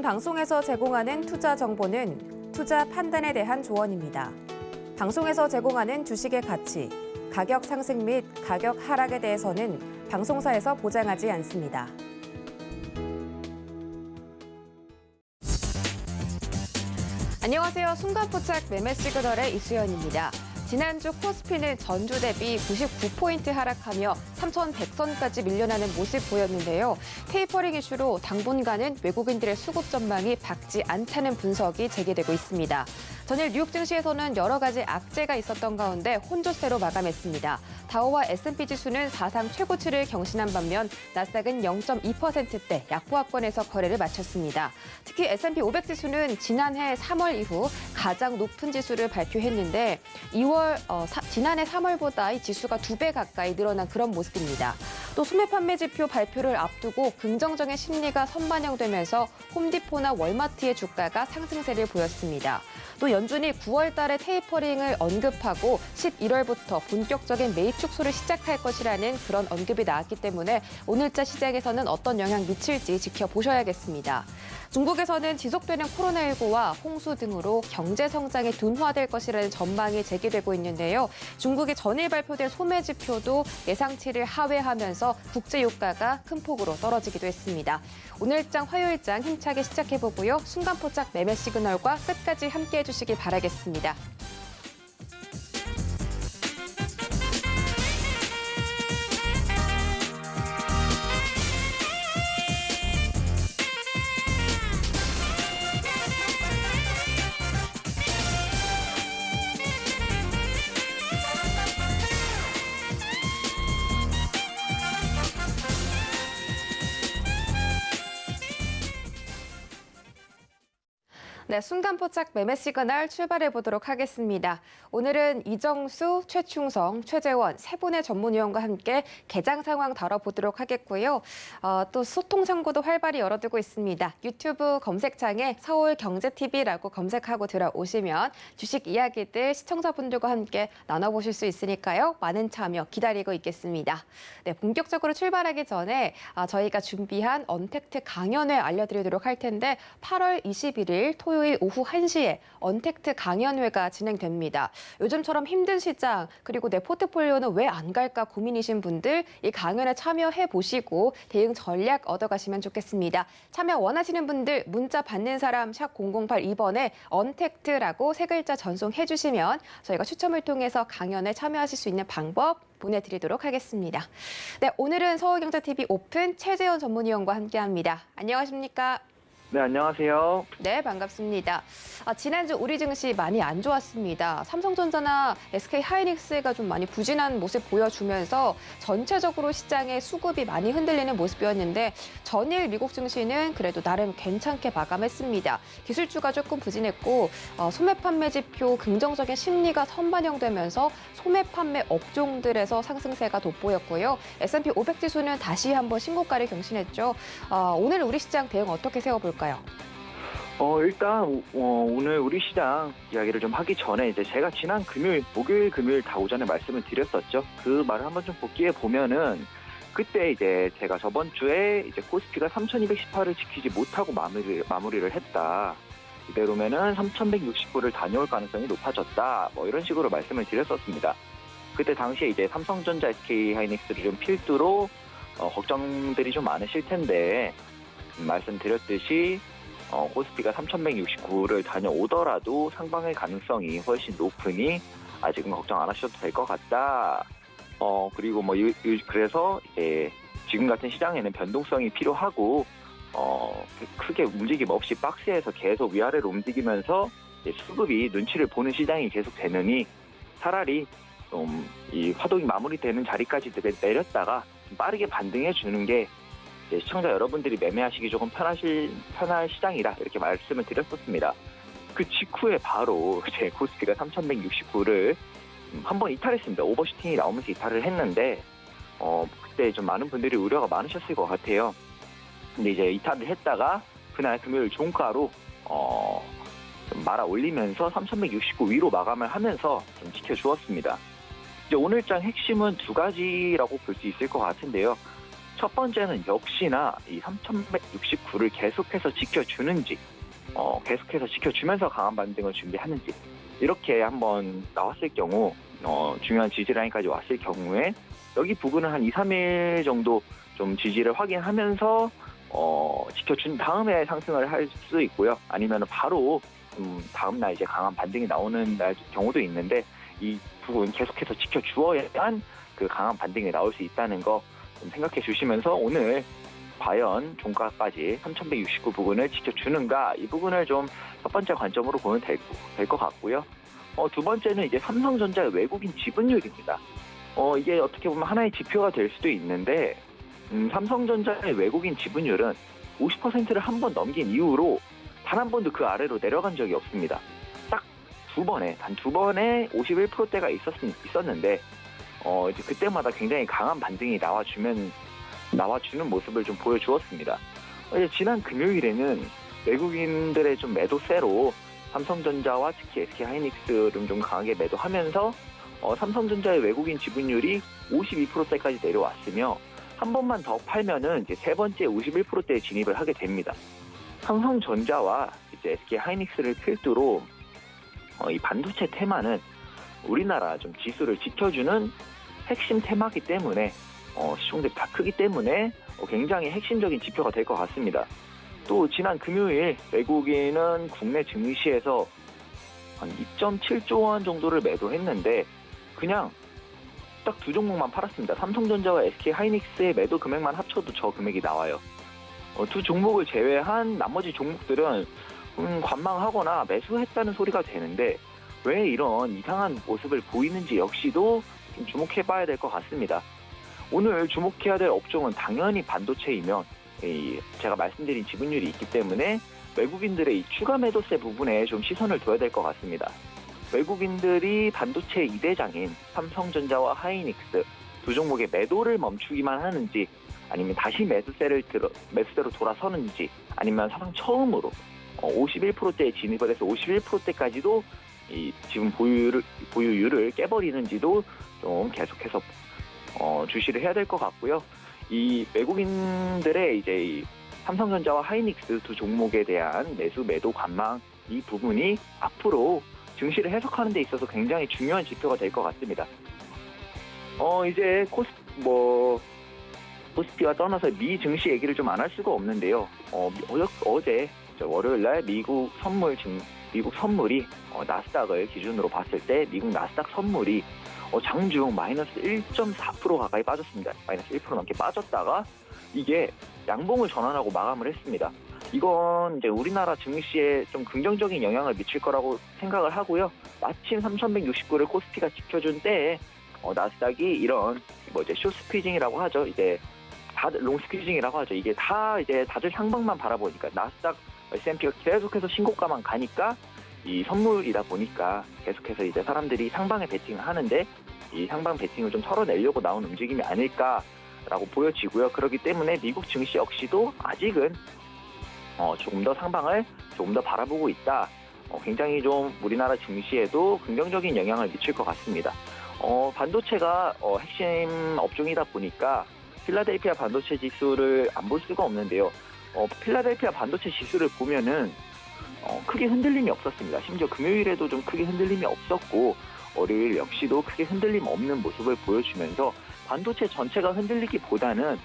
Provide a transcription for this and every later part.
방송에서 제공하는 투자 정보는 투자 판단에 대한 조언입니다. 방송에서 제공하는 주식의 가치, 가격 상승 및 가격 하락에 대해서는 방송사에서 보장하지 않습니다. 안녕하세요. 순간포착 매매 시그널의 이수연입니다. 지난주 코스피는 전주 대비 99포인트 하락하며 3,100선까지 밀려나는 모습 보였는데요. 테이퍼링 이슈로 당분간은 외국인들의 수급 전망이 밝지 않다는 분석이 제기되고 있습니다. 전일 뉴욕 증시에서는 여러 가지 악재가 있었던 가운데 혼조세로 마감했습니다. 다우와 S&P 지수는 사상 최고치를 경신한 반면 나스닥은 0.2%대 약보합권에서 거래를 마쳤습니다. 특히 S&P 500 지수는 지난해 3월 이후 가장 높은 지수를 발표했는데 지난해 3월보다 이 지수가 2배 가까이 늘어난 그런 모습입니다. 또 소매 판매 지표 발표를 앞두고 긍정적인 심리가 선반영되면서 홈디포나 월마트의 주가가 상승세를 보였습니다. 또 연준이 9월 달에 테이퍼링을 언급하고 11월부터 본격적인 매입 축소를 시작할 것이라는 그런 언급이 나왔기 때문에 오늘자 시장에서는 어떤 영향 미칠지 지켜보셔야겠습니다. 중국에서는 지속되는 코로나19와 홍수 등으로 경제 성장이 둔화될 것이라는 전망이 제기되고 있는데요. 중국의 전일 발표된 소매 지표도 예상치를 하회하면서 국제 유가가 큰 폭으로 떨어지기도 했습니다. 오늘장 화요일장 힘차게 시작해보고요. 순간포착 매매 시그널과 끝까지 함께해 주시길 바라겠습니다. 네, 순간포착 매매 시그널 출발해 보도록 하겠습니다. 오늘은 이정수, 최충성, 최재원 세 분의 전문위원과 함께 개장 상황 다뤄보도록 하겠고요. 또 소통 창구도 활발히 열어두고 있습니다. 유튜브 검색창에 서울경제TV라고 검색하고 들어오시면 주식 이야기들 시청자분들과 함께 나눠보실 수 있으니까요. 많은 참여 기다리고 있겠습니다. 네, 본격적으로 출발하기 전에 저희가 준비한 언택트 강연회 알려드리도록 할 텐데 8월 21일 토요일 오후 1시에 언택트 강연회가 진행됩니다. 요즘처럼 힘든 시장 그리고 내 포트폴리오는 왜 안 갈까 고민이신 분들 이 강연에 참여해 보시고 대응 전략 얻어가시면 좋겠습니다. 참여 원하시는 분들 문자 받는 사람 샵 0082번에 언택트라고 세 글자 전송해 주시면 저희가 추첨을 통해서 강연에 참여하실 수 있는 방법 보내드리도록 하겠습니다. 네, 오늘은 서울경제TV 오픈 최재원 전문위원과 함께합니다. 안녕하십니까? 네, 안녕하세요. 네, 반갑습니다. 지난주 우리 증시 많이 안 좋았습니다. 삼성전자나 SK하이닉스가 좀 많이 부진한 모습 보여주면서 전체적으로 시장의 수급이 많이 흔들리는 모습이었는데 전일 미국 증시는 그래도 나름 괜찮게 마감했습니다. 기술주가 조금 부진했고 소매 판매 지표 긍정적인 심리가 선반영되면서 소매 판매 업종들에서 상승세가 돋보였고요. S&P 500 지수는 다시 한번 신고가를 경신했죠. 오늘 우리 시장 대응 어떻게 세워볼까요? 일단 오늘 우리 시장 이야기를 좀 하기 전에 이제 제가 지난 목요일, 금요일 다 오전에 말씀을 드렸었죠. 그 말을 한번 좀 복기해 보면은 그때 이제 제가 저번 주에 이제 코스피가 3,218을 지키지 못하고 마무리를 했다. 이대로면은 3,169를 다녀올 가능성이 높아졌다. 뭐 이런 식으로 말씀을 드렸었습니다. 그때 당시에 이제 삼성전자, SK하이닉스를 좀 필두로 걱정들이 좀 많으실 텐데 말씀드렸듯이 코스피가 3,169를 다녀오더라도 상방의 가능성이 훨씬 높으니 아직은 걱정 안 하셔도 될 것 같다. 그리고 그래서 이제 지금 같은 시장에는 변동성이 필요하고 크게 움직임 없이 박스에서 계속 위아래로 움직이면서 수급이 눈치를 보는 시장이 계속 되느니 차라리 좀 이 화동이 마무리되는 자리까지 내렸다가 빠르게 반등해 주는 게 시청자 여러분들이 매매하시기 조금 편할 시장이라 이렇게 말씀을 드렸었습니다. 그 직후에 바로 제 코스피가 3,169를 한번 이탈했습니다. 오버슈팅이 나오면서 이탈을 했는데 그때 좀 많은 분들이 우려가 많으셨을 것 같아요. 근데 이제 이탈을 했다가 그날 금요일 종가로 좀 말아 올리면서 3,169 위로 마감을 하면서 좀 지켜주었습니다. 이제 오늘장 핵심은 두 가지라고 볼 수 있을 것 같은데요. 첫 번째는 역시나 이 3,169를 계속해서 지켜주는지, 계속해서 지켜주면서 강한 반등을 준비하는지, 이렇게 한번 나왔을 경우, 중요한 지지라인까지 왔을 경우에 여기 부근을 한 2, 3일 정도 좀 지지를 확인하면서 지켜준 다음에 상승을 할 수 있고요. 아니면 바로 다음날 이제 강한 반등이 나오는 날 경우도 있는데, 이 부분 계속해서 지켜주어야만 그 강한 반등이 나올 수 있다는 거 좀 생각해 주시면서, 오늘 과연 종가까지 3,169 부근을 지켜주는가, 이 부분을 좀 첫 번째 관점으로 보면 될 것 같고요. 두 번째는 이제 삼성전자의 외국인 지분율입니다. 이게 어떻게 보면 하나의 지표가 될 수도 있는데, 삼성전자의 외국인 지분율은 50%를 한 번 넘긴 이후로 단 한 번도 그 아래로 내려간 적이 없습니다. 딱 단 두 번에 51%대가 있었는데, 이제 그때마다 굉장히 강한 반등이 나와주는 모습을 좀 보여주었습니다. 이제 지난 금요일에는 외국인들의 좀 매도세로 삼성전자와 특히 SK하이닉스를 좀 강하게 매도하면서 삼성전자의 외국인 지분율이 52%대까지 내려왔으며, 한 번만 더 팔면은 이제 세 번째 51%대에 진입을 하게 됩니다. 삼성전자와 이제 SK하이닉스를 필두로 이 반도체 테마는 우리나라 좀 지수를 지켜주는 핵심 테마이기 때문에, 시총 대비 다 크기 때문에 굉장히 핵심적인 지표가 될 것 같습니다. 또 지난 금요일 외국인은 국내 증시에서 한 2.7조 원 정도를 매도했는데, 그냥 딱 두 종목만 팔았습니다. 삼성전자와 SK하이닉스의 매도 금액만 합쳐도 저 금액이 나와요. 두 종목을 제외한 나머지 종목들은 관망하거나 매수했다는 소리가 되는데, 왜 이런 이상한 모습을 보이는지 역시도 좀 주목해봐야 될 것 같습니다. 오늘 주목해야 될 업종은 당연히 반도체이면, 제가 말씀드린 지분율이 있기 때문에 외국인들의 이 추가 매도세 부분에 좀 시선을 둬야 될 것 같습니다. 외국인들이 반도체 2대장인 삼성전자와 하이닉스 두 종목의 매도를 멈추기만 하는지, 아니면 다시 매수세로 돌아서는지, 아니면 사상 처음으로 51%대에 진입을 해서 51%대까지도 이 지금 보유율을 깨버리는지도 좀 계속해서 주시를 해야 될 것 같고요. 이 외국인들의 이제 이 삼성전자와 하이닉스 두 종목에 대한 매도 관망, 이 부분이 앞으로 증시를 해석하는 데 있어서 굉장히 중요한 지표가 될 것 같습니다. 이제 코스피와 떠나서 미 증시 얘기를 좀 안 할 수가 없는데요. 어제 월요일날 미국 선물이 나스닥을 기준으로 봤을 때 미국 나스닥 선물이 장중 마이너스 1.4% 가까이 빠졌습니다. 마이너스 1% 넘게 빠졌다가 이게 양봉을 전환하고 마감을 했습니다. 이건 이제 우리나라 증시에 좀 긍정적인 영향을 미칠 거라고 생각을 하고요. 마침 3,169를 코스피가 지켜준 때에 나스닥이 이런 이제 숏 스퀴징이라고 하죠. 이제 다들 롱 스퀴징이라고 하죠. 이게 다 이제 다들 상방만 바라보니까 나스닥 S&P가 계속해서 신고가만 가니까, 이 선물이다 보니까 계속해서 이제 사람들이 상방에 베팅을 하는데, 이 상방 베팅을 좀 털어내려고 나온 움직임이 아닐까라고 보여지고요. 그렇기 때문에 미국 증시 역시도 아직은 조금 더 상방을 조금 더 바라보고 있다. 굉장히 좀 우리나라 증시에도 긍정적인 영향을 미칠 것 같습니다. 반도체가 핵심 업종이다 보니까 필라델피아 반도체 지수를 안 볼 수가 없는데요. 필라델피아 반도체 지수를 보면은 크게 흔들림이 없었습니다. 심지어 금요일에도 좀 크게 흔들림이 없었고, 월요일 역시도 크게 흔들림 없는 모습을 보여주면서 반도체 전체가 흔들리기보다는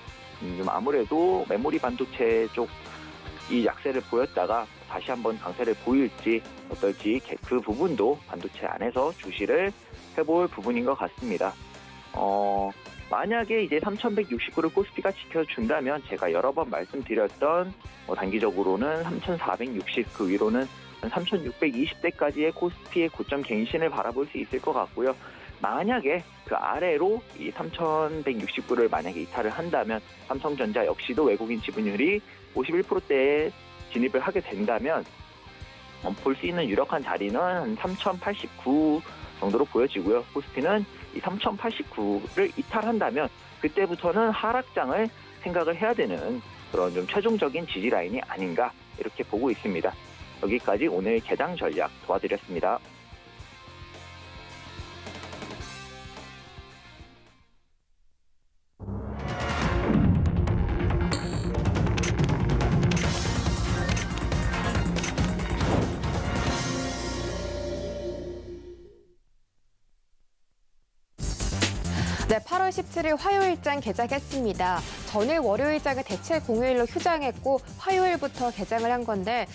좀 아무래도 메모리 반도체 쪽이 약세를 보였다가 다시 한번 강세를 보일지 어떨지, 그 부분도 반도체 안에서 주시를 해볼 부분인 것 같습니다. 만약에 이제 3,169를 코스피가 지켜준다면, 제가 여러 번 말씀드렸던 단기적으로는 3,460, 그 위로는 3,620대까지의 코스피의 고점 갱신을 바라볼 수 있을 것 같고요. 만약에 그 아래로 이 3,169를 만약에 이탈을 한다면, 삼성전자 역시도 외국인 지분율이 51%대에 진입을 하게 된다면 볼 수 있는 유력한 자리는 한 3,089 정도로 보여지고요. 코스피는 이 3,089를 이탈한다면 그때부터는 하락장을 생각을 해야 되는 그런 좀 최종적인 지지 라인이 아닌가, 이렇게 보고 있습니다. 여기까지 오늘 개장 전략 도와드렸습니다. 네, 8월 17일 화요일장 개장했습니다. 전일 월요일장은 대체 공휴일로 휴장했고 화요일부터 개장을 한 건데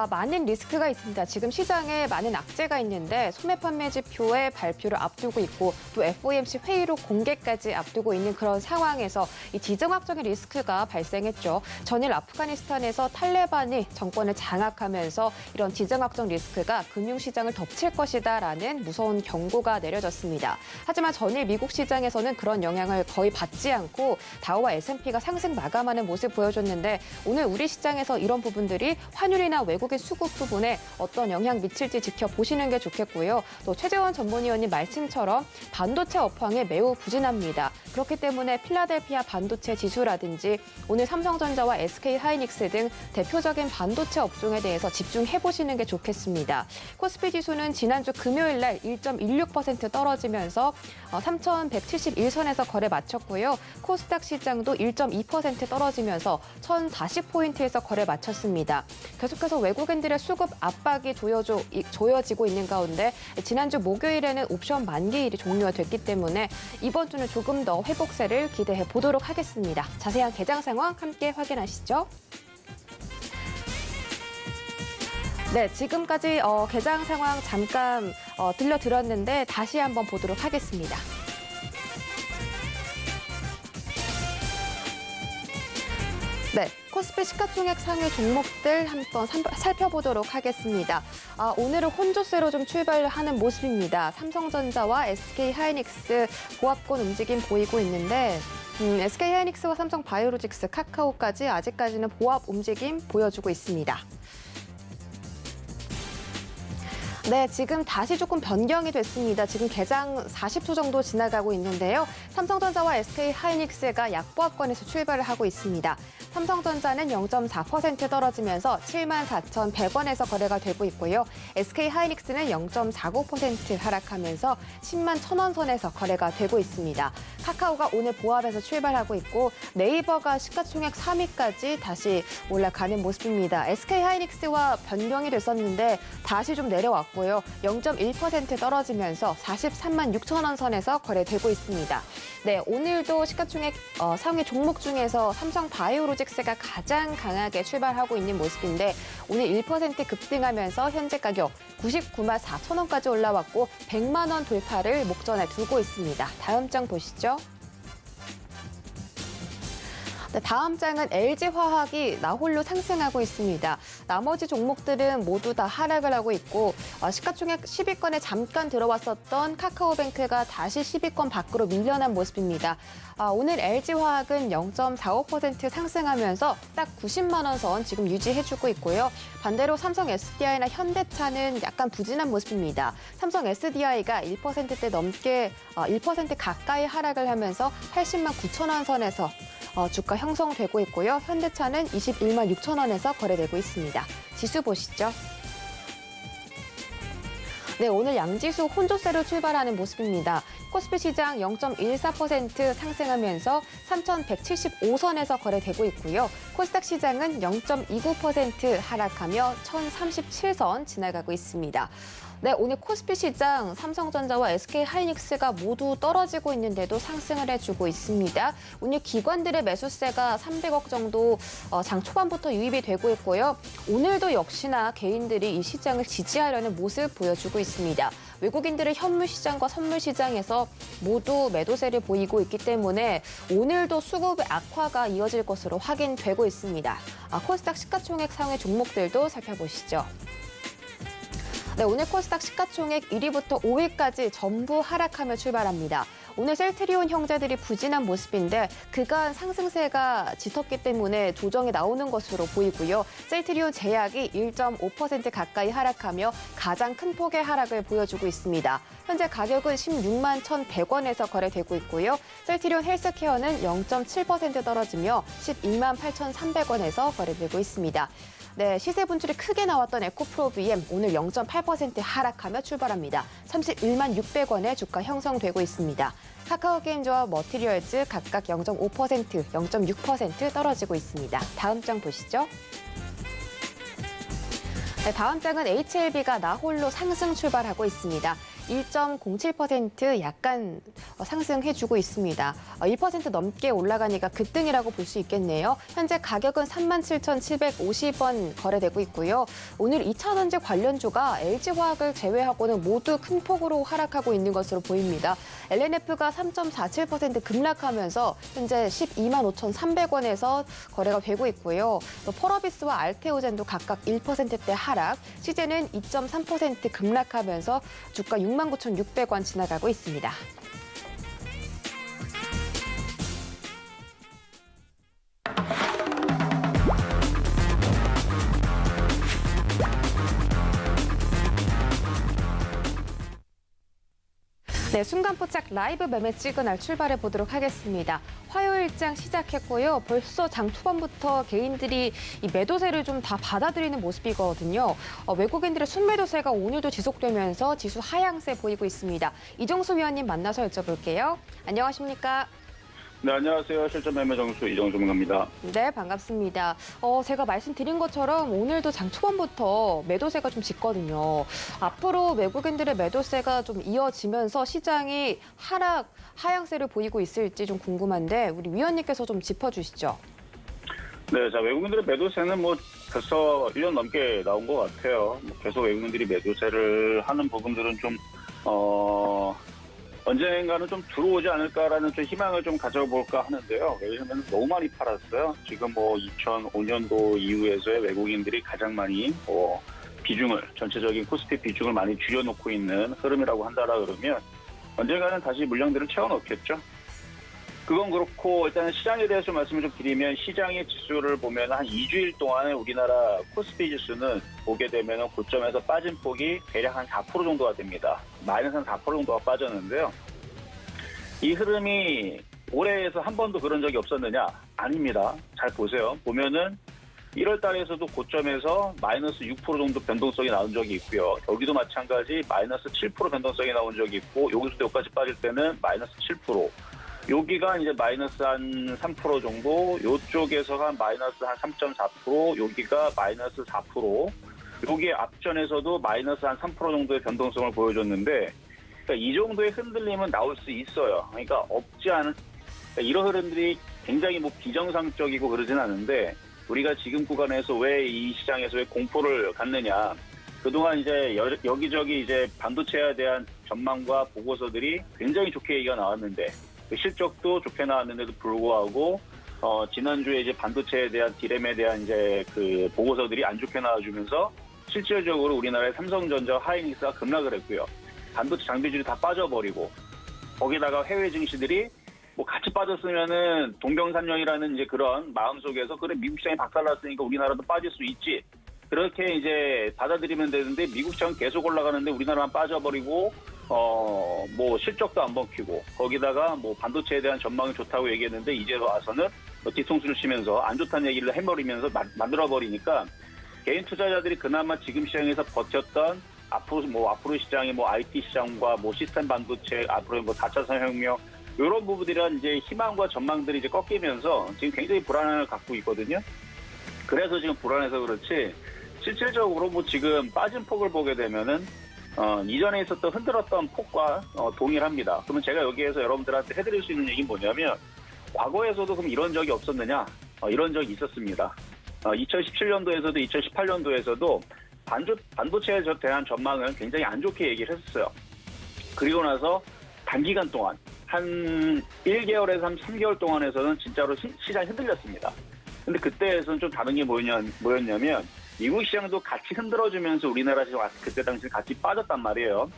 많은 리스크가 있습니다. 지금 시장에 많은 악재가 있는데 소매 판매 지표의 발표를 앞두고 있고 또 FOMC 회의로 공개까지 앞두고 있는 그런 상황에서 이 지정학적인 리스크가 발생했죠. 전일 아프가니스탄에서 탈레반이 정권을 장악하면서 이런 지정학적 리스크가 금융시장을 덮칠 것이다라는 무서운 경고가 내려졌습니다. 하지만 전일 미국 시장에서는 그런 영향을 거의 받지 않고 다우와 S&P가 상승 마감하는 모습 보여줬는데 오늘 우리 시장에서 이런 부분들이 환율이나 외국인 수급 부분에 어떤 영향 미칠지 지켜보시는 게 좋겠고요. 또 최재원 전문위원님 말씀처럼 반도체 업황이 매우 부진합니다. 그렇기 때문에 필라델피아 반도체 지수라든지 오늘 삼성전자와 SK하이닉스 등 대표적인 반도체 업종에 대해서 집중해보시는 게 좋겠습니다. 코스피 지수는 지난주 금요일 날 1.16% 떨어지면서 3,171선에서 거래 마쳤고요. 코스닥 시장도 1.2% 떨어지면서 1,040포인트에서 거래 마쳤습니다. 계속해서 외국인들의 수급 압박이 조여지고 있는 가운데 지난주 목요일에는 옵션 만기일이 종료가 됐기 때문에 이번 주는 조금 더 회복세를 기대해 보도록 하겠습니다. 자세한 개장 상황 함께 확인하시죠. 네, 지금까지 개장 상황 잠깐 들려드렸는데 다시 한번 보도록 하겠습니다. 네, 코스피 시가총액 상위 종목들 한번 살펴보도록 하겠습니다. 오늘은 혼조세로 좀 출발하는 모습입니다. 삼성전자와 SK하이닉스 보합권 움직임 보이고 있는데 SK하이닉스와 삼성바이오로직스, 카카오까지 아직까지는 보합 움직임 보여주고 있습니다. 네, 지금 다시 조금 변경이 됐습니다. 지금 개장 40초 정도 지나가고 있는데요. 삼성전자와 SK하이닉스가 약보합권에서 출발을 하고 있습니다. 삼성전자는 0.4% 떨어지면서 74,100원에서 거래가 되고 있고요. SK하이닉스는 0.49% 하락하면서 10만 1,000원 선에서 거래가 되고 있습니다. 카카오가 오늘 보합에서 출발하고 있고 네이버가 시가총액 3위까지 다시 올라가는 모습입니다. SK하이닉스와 변경이 됐었는데 다시 좀 내려왔고 0.1% 떨어지면서 43만 6천 원 선에서 거래되고 있습니다. 네, 오늘도 시가총액 상위 종목 중에서 삼성바이오로직스가 가장 강하게 출발하고 있는 모습인데 오늘 1% 급등하면서 현재 가격 99만 4천 원까지 올라왔고 100만 원 돌파를 목전에 두고 있습니다. 다음 장 보시죠. 네, 다음 장은 LG화학이 나홀로 상승하고 있습니다. 나머지 종목들은 모두 다 하락을 하고 있고 시가총액 10위권에 잠깐 들어왔었던 카카오뱅크가 다시 10위권 밖으로 밀려난 모습입니다. 오늘 LG화학은 0.45% 상승하면서 딱 90만 원 선 지금 유지해주고 있고요. 반대로 삼성 SDI나 현대차는 약간 부진한 모습입니다. 삼성 SDI가 1%대 넘게 1% 가까이 하락을 하면서 80만 9천 원 선에서 주가 형성되고 있고요. 현대차는 21만 6천 원에서 거래되고 있습니다. 지수 보시죠. 네, 오늘 양지수 혼조세로 출발하는 모습입니다. 코스피 시장 0.14% 상승하면서 3,175선에서 거래되고 있고요. 코스닥 시장은 0.29% 하락하며 1,037선 지나가고 있습니다. 네, 오늘 코스피 시장 삼성전자와 SK하이닉스가 모두 떨어지고 있는데도 상승을 해주고 있습니다. 오늘 기관들의 매수세가 300억 정도 장 초반부터 유입이 되고 있고요. 오늘도 역시나 개인들이 이 시장을 지지하려는 모습 보여주고 있습니다. 외국인들의 현물 시장과 선물 시장에서 모두 매도세를 보이고 있기 때문에 오늘도 수급의 악화가 이어질 것으로 확인되고 있습니다. 코스닥 시가총액 상위 종목들도 살펴보시죠. 네, 오늘 코스닥 시가총액 1위부터 5위까지 전부 하락하며 출발합니다. 오늘 셀트리온 형제들이 부진한 모습인데 그간 상승세가 짙었기 때문에 조정이 나오는 것으로 보이고요. 셀트리온 제약이 1.5% 가까이 하락하며 가장 큰 폭의 하락을 보여주고 있습니다. 현재 가격은 16만 1,100원에서 거래되고 있고요. 셀트리온 헬스케어는 0.7% 떨어지며 12만 8,300원에서 거래되고 있습니다. 네, 시세 분출이 크게 나왔던 에코프로비엠 오늘 0.8% 하락하며 출발합니다. 31만 600원에 주가 형성되고 있습니다. 카카오게임즈와 머티리얼즈 각각 0.5%, 0.6% 떨어지고 있습니다. 다음 장 보시죠. 네, 다음 장은 HLB가 나홀로 상승 출발하고 있습니다. 1.07% 약간 상승해주고 있습니다. 1% 넘게 올라가니까 급등이라고 볼 수 있겠네요. 현재 가격은 37,750원 거래되고 있고요. 오늘 2차 전지 관련주가 LG화학을 제외하고는 모두 큰 폭으로 하락하고 있는 것으로 보입니다. LNF가 3.47% 급락하면서 현재 12만 5,300원에서 거래가 되고 있고요. 또 펄어비스와 알테오젠도 각각 1%대 하락, 시제는 2.3% 급락하면서 주가 69,600원 지나가고 있습니다. 네, 순간포착 라이브 매매 시그널 출발해 보도록 하겠습니다. 화요일장 시작했고요. 벌써 장 초반부터 개인들이 이 매도세를 좀 다 받아들이는 모습이거든요. 외국인들의 순매도세가 오늘도 지속되면서 지수 하향세 보이고 있습니다. 이정수 위원님 만나서 여쭤볼게요. 안녕하십니까? 네, 안녕하세요. 실전 매매 정수 이정수입니다. 네, 반갑습니다. 제가 말씀드린 것처럼 오늘도 장 초반부터 매도세가 좀 짙거든요. 앞으로 외국인들의 매도세가 좀 이어지면서 시장이 하향세를 보이고 있을지 좀 궁금한데 우리 위원님께서 좀 짚어주시죠. 네, 자, 외국인들의 매도세는 벌써 1년 넘게 나온 것 같아요. 계속 외국인들이 매도세를 하는 부분들은 좀, 언젠가는 좀 들어오지 않을까라는 좀 희망을 좀 가져볼까 하는데요. 왜냐하면 너무 많이 팔았어요. 지금 2005년도 이후에서의 외국인들이 가장 많이 전체적인 코스피 비중을 많이 줄여놓고 있는 흐름이라고 한다라 그러면 언젠가는 다시 물량들을 채워넣겠죠. 그건 그렇고 일단 시장에 대해서 말씀을 좀 드리면 시장의 지수를 보면 한 2주일 동안에 우리나라 코스피 지수는 보게 되면 고점에서 빠진 폭이 대략 한 4% 정도가 됩니다. 마이너스 한 4% 정도가 빠졌는데요. 이 흐름이 올해에서 한 번도 그런 적이 없었느냐? 아닙니다. 잘 보세요. 보면은 1월 달에서도 고점에서 마이너스 6% 정도 변동성이 나온 적이 있고요. 여기도 마찬가지 마이너스 7% 변동성이 나온 적이 있고 여기서도 여기까지 빠질 때는 마이너스 7%. 여기가 이제 마이너스 한 3% 정도, 요쪽에서가 마이너스 한 3.4%, 여기가 마이너스 4%, 여기 앞전에서도 마이너스 한 3% 정도의 변동성을 보여줬는데, 그러니까 이 정도의 흔들림은 나올 수 있어요. 그러니까 없지 않은, 그러니까 이런 흐름들이 굉장히 비정상적이고 그러진 않은데, 우리가 지금 구간에서 왜 이 시장에서 왜 공포를 갖느냐. 그동안 이제 여기저기 이제 반도체에 대한 전망과 보고서들이 굉장히 좋게 얘기가 나왔는데, 실적도 좋게 나왔는데도 불구하고 지난주에 이제 반도체에 대한 디램에 대한 이제 그 보고서들이 안 좋게 나와주면서 실질적으로 우리나라의 삼성전자, 하이닉스가 급락을 했고요. 반도체 장비줄이 다 빠져버리고 거기다가 해외 증시들이 같이 빠졌으면은 동병상련이라는 이제 그런 마음 속에서 그래 미국 시장이 박살났으니까 우리나라도 빠질 수 있지. 그렇게 이제 받아들이면 되는데 미국 시장 계속 올라가는데 우리나라만 빠져버리고 실적도 안 먹히고 거기다가 반도체에 대한 전망이 좋다고 얘기했는데 이제 와서는 뒤통수를 치면서 안 좋다는 얘기를 해버리면서 만들어버리니까 개인 투자자들이 그나마 지금 시장에서 버텼던 앞으로 시장이 IT 시장과 시스템 반도체 앞으로 4차 산업혁명 이런 부분들이란 이제 희망과 전망들이 이제 꺾이면서 지금 굉장히 불안을 갖고 있거든요. 그래서 지금 불안해서 그렇지 실질적으로 지금 빠진 폭을 보게 되면은 이전에 있었던 흔들었던 폭과 동일합니다. 그러면 제가 여기에서 여러분들한테 해드릴 수 있는 얘기는 뭐냐면 과거에서도 그럼 이런 적이 없었느냐? 이런 적이 있었습니다. 2017년도에서도 2018년도에서도 반도체에 대한 전망은 굉장히 안 좋게 얘기를 했었어요. 그리고 나서 단기간 동안 한 1개월에서 한 3개월 동안에서는 진짜로 시장이 흔들렸습니다. 근데 그때에서는 좀 다른 게 뭐였냐면 미국 시장도 같이 흔들어주면서 우리나라 시장 그때 당시에 같이 빠졌단 말이에요.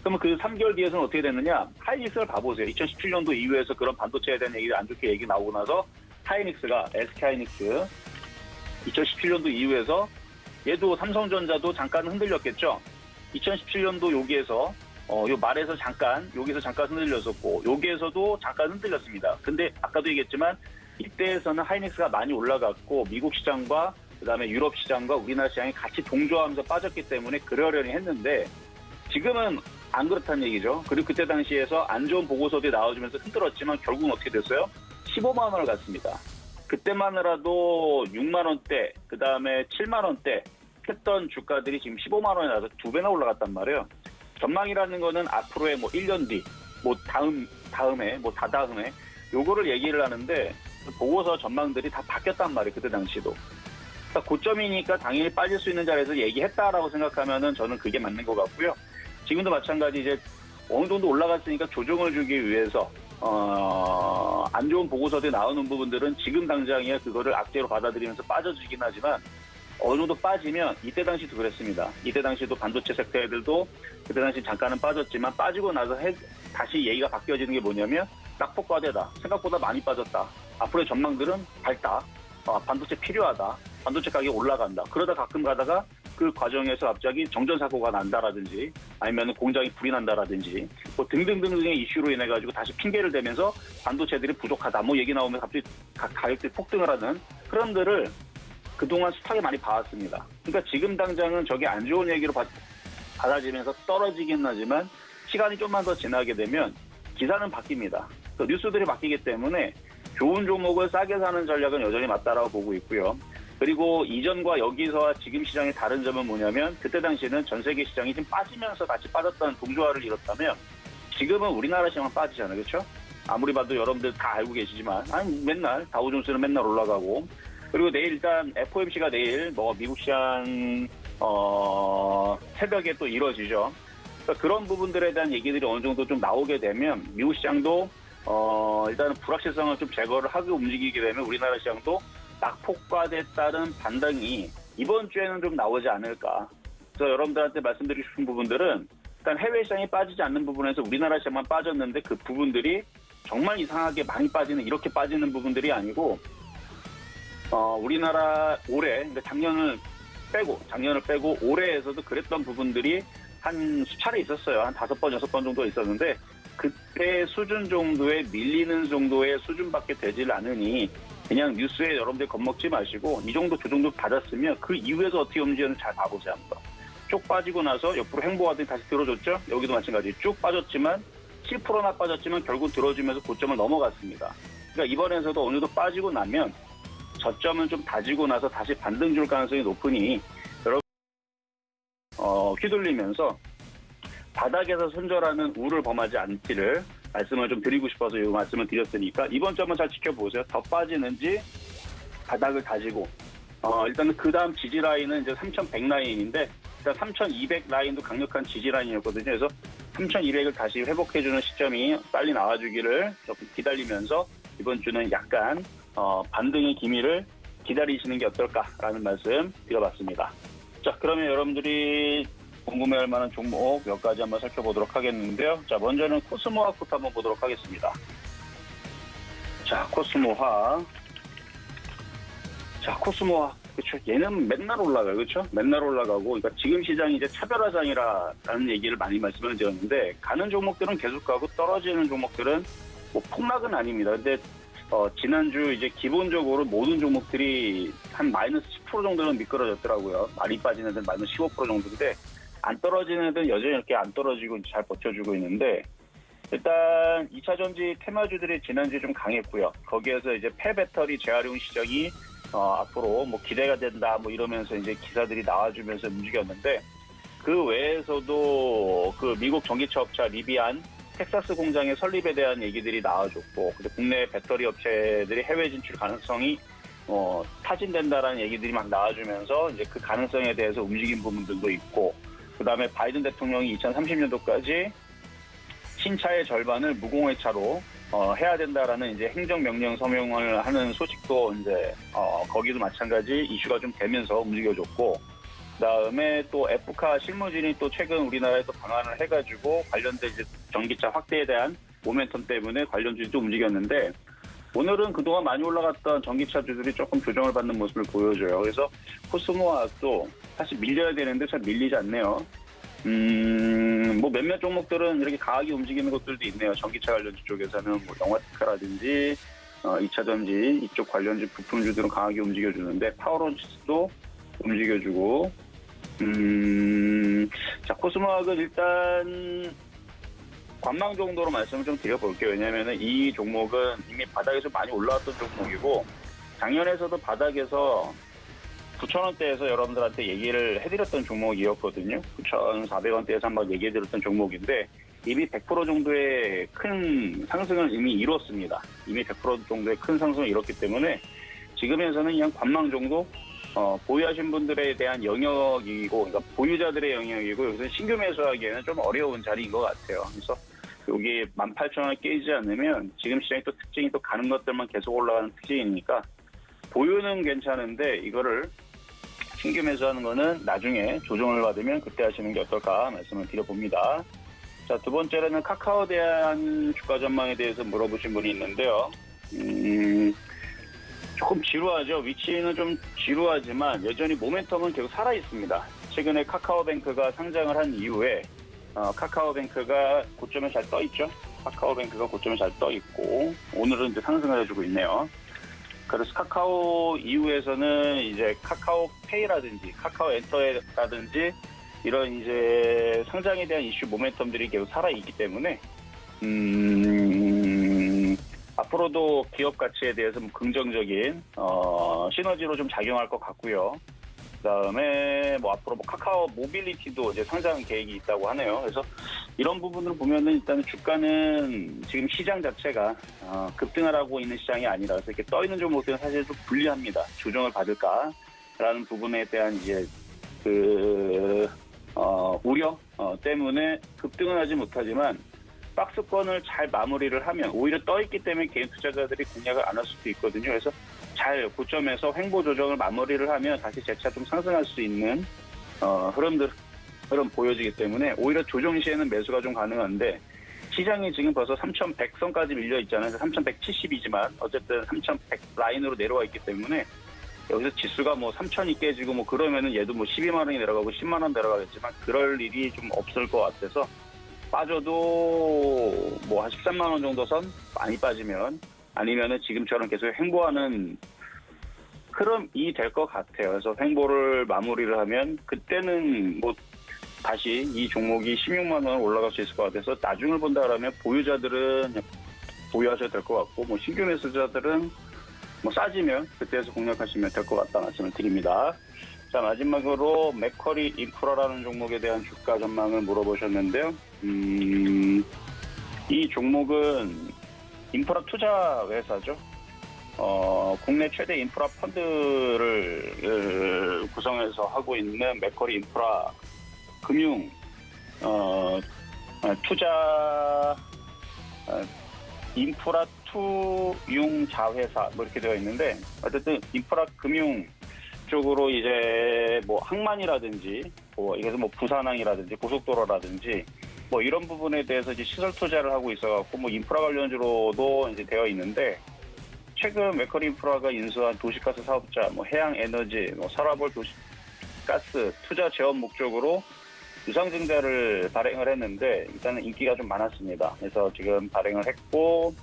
그러면 그 3개월 뒤에서는 어떻게 됐느냐? 하이닉스를 봐보세요. 2017년도 이후에서 그런 반도체에 대한 얘기 안 좋게 얘기 나오고 나서 하이닉스가 SK하이닉스 2017년도 이후에서 얘도 삼성전자도 잠깐 흔들렸겠죠. 2017년도 여기에서 요 말에서 여기서 잠깐 흔들렸었고 여기에서도 잠깐 흔들렸습니다. 근데 아까도 얘기했지만 이때에서는 하이닉스가 많이 올라갔고 미국 시장과 그다음에 유럽 시장과 우리나라 시장이 같이 동조하면서 빠졌기 때문에 그러려니 했는데 지금은 안 그렇다는 얘기죠. 그리고 그때 당시에서 안 좋은 보고서들이 나와주면서 흔들었지만 결국은 어떻게 됐어요? 15만 원을 갔습니다. 그때만 하더라도 6만 원대, 그다음에 7만 원대 했던 주가들이 지금 15만 원에 나서 2배나 올라갔단 말이에요. 전망이라는 거는 앞으로의 뭐 1년 뒤, 뭐 다음에, 뭐 다다음에 요거를 얘기를 하는데 보고서 전망들이 다 바뀌었단 말이에요. 그때 당시도. 그러니까 고점이니까 당연히 빠질 수 있는 자리에서 얘기했다라고 생각하면은 저는 그게 맞는 것 같고요. 지금도 마찬가지 이제 어느 정도 올라갔으니까 조정을 주기 위해서 안 좋은 보고서들이 나오는 부분들은 지금 당장에 그거를 악재로 받아들이면서 빠져주긴 하지만 어느 정도 빠지면 이때 당시도 그랬습니다. 이때 당시도 반도체 섹터 애들도 그때 당시 잠깐은 빠졌지만 빠지고 나서 다시 얘기가 바뀌어지는 게 뭐냐면 낙폭과대다. 생각보다 많이 빠졌다. 앞으로의 전망들은 밝다. 반도체 필요하다. 반도체 가격이 올라간다. 그러다 가끔 가다가 그 과정에서 갑자기 정전사고가 난다라든지 아니면 공장이 불이 난다라든지 뭐 등등등등의 이슈로 인해 가지고 다시 핑계를 대면서 반도체들이 부족하다 뭐 얘기 나오면 갑자기 가격들이 폭등을 하는 흐름들을 그동안 숱하게 많이 봐왔습니다. 그러니까 지금 당장은 저게 안 좋은 얘기로 받아지면서 떨어지긴 하지만 시간이 좀만 더 지나게 되면 기사는 바뀝니다. 그 뉴스들이 바뀌기 때문에 좋은 종목을 싸게 사는 전략은 여전히 맞다라고 보고 있고요. 그리고 이전과 여기서와 지금 시장의 다른 점은 뭐냐면 그때 당시에는 전 세계 시장이 좀 빠지면서 같이 빠졌던 동조화를 이뤘다면 지금은 우리나라 시장만 빠지잖아요. 그렇죠? 아무리 봐도 여러분들 다 알고 계시지만 맨날 다우존스는 맨날 올라가고 그리고 내일 일단 FOMC가 내일 뭐 미국 시장 새벽에 또 이루어지죠. 그러니까 그런 부분들에 대한 얘기들이 어느 정도 좀 나오게 되면 미국 시장도 일단은 불확실성을 좀 제거를 하고 움직이게 되면 우리나라 시장도 낙폭과에 따른 반등이 이번 주에는 좀 나오지 않을까. 그래서 여러분들한테 말씀드리고 싶은 부분들은 일단 해외 시장이 빠지지 않는 부분에서 우리나라 시장만 빠졌는데 그 부분들이 정말 이상하게 많이 빠지는 이렇게 빠지는 부분들이 아니고 우리나라 올해 그러니까 작년을 빼고 올해에서도 그랬던 부분들이 한 수차례 있었어요. 한 5번, 6번 정도 있었는데 그때 수준 정도에 밀리는 정도의 수준밖에 되질 않으니 그냥 뉴스에 여러분들 겁먹지 마시고 이 정도 조정도 받았으면 그 이후에서 어떻게 움직이는지 잘 봐보세요. 한번. 쭉 빠지고 나서 옆으로 행보하더니 다시 들어줬죠. 여기도 마찬가지 쭉 빠졌지만 7%나 빠졌지만 결국 들어주면서 고점을 넘어갔습니다. 그러니까 이번에서도 어느 정도 빠지고 나면 저점은 좀 다지고 나서 다시 반등 줄 가능성이 높으니 여러분 휘둘리면서 바닥에서 손절하는 우를 범하지 않기를 말씀을 좀 드리고 싶어서 이 말씀을 드렸으니까 이번 점은 잘 지켜보세요. 더 빠지는지 바닥을 다지고 일단은 그 다음 지지 라인은 이제 3,100 라인인데 일단 3,200 라인도 강력한 지지 라인이었거든요. 그래서 3,200을 다시 회복해주는 시점이 빨리 나와주기를 조금 기다리면서 이번 주는 약간 반등의 기미를 기다리시는 게 어떨까라는 말씀 드려봤습니다. 자, 그러면 여러분들이 궁금해할 만한 종목 몇 가지 한번 살펴보도록 하겠는데요. 자, 먼저는 코스모화부터 한번 보도록 하겠습니다. 자, 코스모화. 자, 코스모화. 그렇죠. 얘는 맨날 올라가요. 그렇죠. 맨날 올라가고, 그러니까 지금 시장이 이제 차별화장이라는 얘기를 많이 말씀을 드렸는데, 가는 종목들은 계속 가고 떨어지는 종목들은 뭐 폭락은 아닙니다. 근데 지난주 이제 기본적으로 모든 종목들이 한 마이너스 10% 정도는 미끄러졌더라고요. 많이 빠지는 애들은 마이너스 15% 정도인데, 안 떨어지는 애들은 여전히 이렇게 안 떨어지고 잘 버텨주고 있는데, 일단 2차 전지 테마주들이 지난주에 좀 강했고요. 거기에서 이제 폐배터리 재활용 시장이 앞으로 뭐 기대가 된다 뭐 이러면서 이제 기사들이 나와주면서 움직였는데, 그 외에서도 그 미국 전기차 업체 리비안 텍사스 공장의 설립에 대한 얘기들이 나와줬고, 근데 국내 배터리 업체들이 해외 진출 가능성이 타진된다라는 얘기들이 막 나와주면서 이제 그 가능성에 대해서 움직인 부분들도 있고, 그 다음에 바이든 대통령이 2030년도까지 신차의 절반을 무공해차로 해야 된다라는 이제 행정명령 서명을 하는 소식도 이제 거기도 마찬가지 이슈가 좀 되면서 움직여줬고, 그다음에 또 에프카 실무진이 또 최근 우리나라에 또 방한을 해가지고 관련된 이제 전기차 확대에 대한 모멘텀 때문에 관련주들이 또 움직였는데, 오늘은 그동안 많이 올라갔던 전기차주들이 조금 조정을 받는 모습을 보여줘요. 그래서 코스모화학도 사실 밀려야 되는데 잘 밀리지 않네요. 뭐 몇몇 종목들은 이렇게 강하게 움직이는 것들도 있네요. 전기차 관련주 쪽에서는 뭐 영화특화라든지 2차 전지 이쪽 관련주 부품주들은 강하게 움직여주는데, 파워론치도 움직여주고, 자, 코스모학은 일단 관망 정도로 말씀을 좀 드려볼게요. 왜냐하면 이 종목은 이미 바닥에서 많이 올라왔던 종목이고, 작년에서도 바닥에서 9,000원대에서 여러분들한테 얘기를 해드렸던 종목이었거든요. 9,400원대에서 한번 얘기해드렸던 종목인데 이미 100% 정도의 큰 상승을 이미 이뤘습니다. 이미 100% 정도의 큰 상승을 이뤘기 때문에 지금에서는 그냥 관망 정도 보유하신 분들에 대한 영역이고, 그러니까 보유자들의 영역이고, 여기서 신규 매수하기에는 좀 어려운 자리인 것 같아요. 그래서 여기 18,000원을 깨지 않으면 지금 시장이 또 특징이 또 가는 것들만 계속 올라가는 특징이니까 보유는 괜찮은데 이거를 신규 매수하는 거는 나중에 조정을 받으면 그때 하시는 게 어떨까 말씀을 드려봅니다. 자, 두 번째로는 카카오에 대한 주가 전망에 대해서 물어보신 분이 있는데요. 조금 지루하죠. 위치는 좀 지루하지만 여전히 모멘텀은 계속 살아있습니다. 최근에 카카오뱅크가 상장을 한 이후에 카카오뱅크가 고점에 잘 떠있죠. 카카오뱅크가 고점에 잘 떠있고 오늘은 이제 상승을 해주고 있네요. 그래서 카카오 이후에서는 이제 카카오페이라든지 카카오엔터라든지 이런 이제 상장에 대한 이슈 모멘텀들이 계속 살아있기 때문에 앞으로도 기업 가치에 대해서 긍정적인 시너지로 좀 작용할 것 같고요. 그다음에 앞으로 카카오 모빌리티도 이제 상장 계획이 있다고 하네요. 그래서 이런 부분을 보면은 일단은 주가는 지금 시장 자체가 급등을 하고 있는 시장이 아니라서 이렇게 떠 있는 종목들은 사실 좀 불리합니다. 조정을 받을까라는 부분에 대한 이제 우려 때문에 급등은 하지 못하지만 박스권을 잘 마무리를 하면 오히려 떠있기 때문에 개인 투자자들이 공략을 안 할 수도 있거든요. 그래서 잘 고점에서 횡보 조정을 마무리를 하면 다시 재차 좀 상승할 수 있는 흐름 보여지기 때문에 오히려 조정 시에는 매수가 좀 가능한데 시장이 지금 벌써 3,100선까지 밀려 있잖아요. 3,170이지만 어쨌든 3,100 라인으로 내려와 있기 때문에 여기서 지수가 3,000이 깨지고 그러면은 얘도 12만 원이 내려가고 10만 원 내려가겠지만 그럴 일이 좀 없을 것 같아서 빠져도 한 13만 원 정도 선 많이 빠지면 아니면은 지금처럼 계속 횡보하는 흐름이 될 것 같아요. 그래서 횡보를 마무리를 하면 그때는 다시 이 종목이 16만 원 올라갈 수 있을 것 같아서 나중을 본다라면 보유자들은 보유하셔야 될 것 같고 신규 매수자들은 싸지면 그때에서 공략하시면 될 것 같다 말씀을 드립니다. 자, 마지막으로 맥쿼리 인프라라는 종목에 대한 주가 전망을 물어보셨는데요. 이 종목은 인프라 투자 회사죠. 국내 최대 인프라 펀드를 구성해서 하고 있는 맥쿼리 인프라 금융 투자 인프라 투융 자회사 이렇게 되어 있는데 어쨌든 인프라 금융 쪽으로 이제 항만이라든지 이게서 부산항이라든지 고속도로라든지 이런 부분에 대해서 이제 시설 투자를 하고 있어갖고 인프라 관련주로도 이제 되어 있는데 최근 맥쿼리 인프라가 인수한 도시가스 사업자, 해양 에너지, 설화볼 도시가스 투자 재원 목적으로 유상증자를 발행을 했는데 일단은 인기가 좀 많았습니다. 그래서 지금 발행을 했고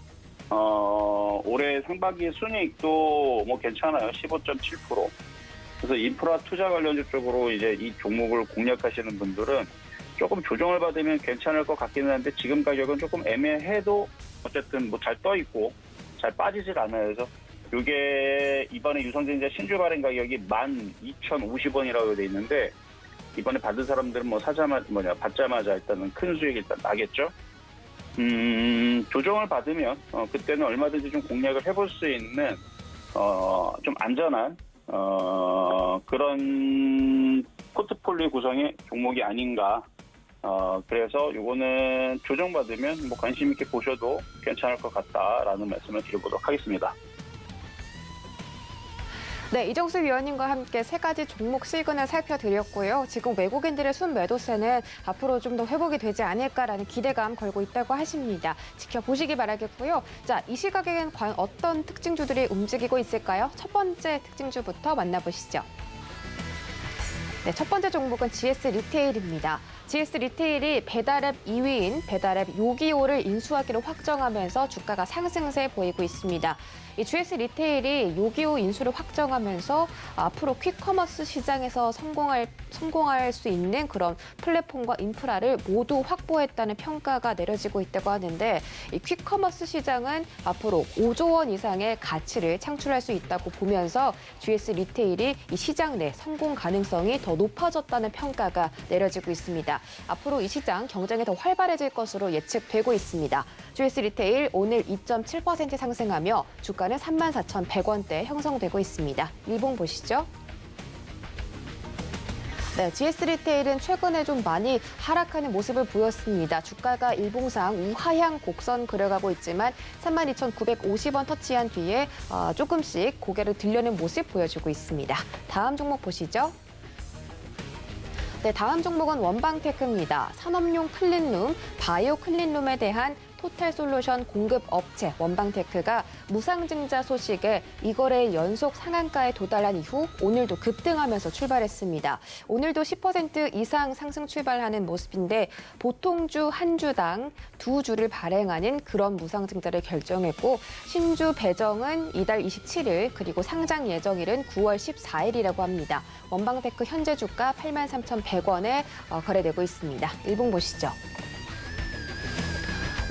올해 상반기 순이익도 괜찮아요. 15.7%. 그래서 인프라 투자 관련주 쪽으로 이제 이 종목을 공략하시는 분들은 조금 조정을 받으면 괜찮을 것 같기는 한데 지금 가격은 조금 애매해도 어쨌든 잘 떠 있고 잘 빠지질 않아요. 그래서 이게 이번에 유상증자 신주 발행 가격이 12,050원이라고 돼 있는데 이번에 받은 사람들은 받자마자 일단은 큰 수익이 일단 나겠죠. 조정을 받으면 그때는 얼마든지 좀 공략을 해볼 수 있는 좀 안전한 그런 포트폴리오 구성의 종목이 아닌가. 그래서 이거는 조정받으면 관심 있게 보셔도 괜찮을 것 같다라는 말씀을 드려보도록 하겠습니다. 네, 이정수 위원님과 함께 세 가지 종목 시그널 살펴드렸고요. 지금 외국인들의 순매도세는 앞으로 좀 더 회복이 되지 않을까라는 기대감 걸고 있다고 하십니다. 지켜보시기 바라겠고요. 자, 이 시각에는 과연 어떤 특징주들이 움직이고 있을까요? 첫 번째 특징주부터 만나보시죠. 네, 첫 번째 종목은 GS 리테일입니다. GS 리테일이 배달앱 2위인 배달앱 요기요를 인수하기로 확정하면서 주가가 상승세 보이고 있습니다. 이 GS 리테일이 요기요 인수를 확정하면서 앞으로 퀵커머스 시장에서 성공할 수 있는 그런 플랫폼과 인프라를 모두 확보했다는 평가가 내려지고 있다고 하는데 이 퀵커머스 시장은 앞으로 5조 원 이상의 가치를 창출할 수 있다고 보면서 GS 리테일이 이 시장 내 성공 가능성이 더 높아졌다는 평가가 내려지고 있습니다. 앞으로 이 시장 경쟁이 더 활발해질 것으로 예측되고 있습니다. GS 리테일 오늘 2.7% 상승하며 주가는 34,100원대 형성되고 있습니다. 일봉 보시죠. 네, GS 리테일은 최근에 좀 많이 하락하는 모습을 보였습니다. 주가가 일봉상 우하향 곡선 그려가고 있지만 32,950원 터치한 뒤에 조금씩 고개를 들려는 모습 보여주고 있습니다. 다음 종목 보시죠. 네, 다음 종목은 원방테크입니다. 산업용 클린룸, 바이오 클린룸에 대한 토탈솔루션 공급 업체 원방테크가 무상증자 소식에 이거래일 연속 상한가에 도달한 이후 오늘도 급등하면서 출발했습니다. 오늘도 10% 이상 상승 출발하는 모습인데 보통주 한 주당 2주를 발행하는 그런 무상증자를 결정했고 신주 배정은 이달 27일 그리고 상장 예정일은 9월 14일이라고 합니다. 원방테크 현재 주가 83,100원에 거래되고 있습니다. 일봉 보시죠.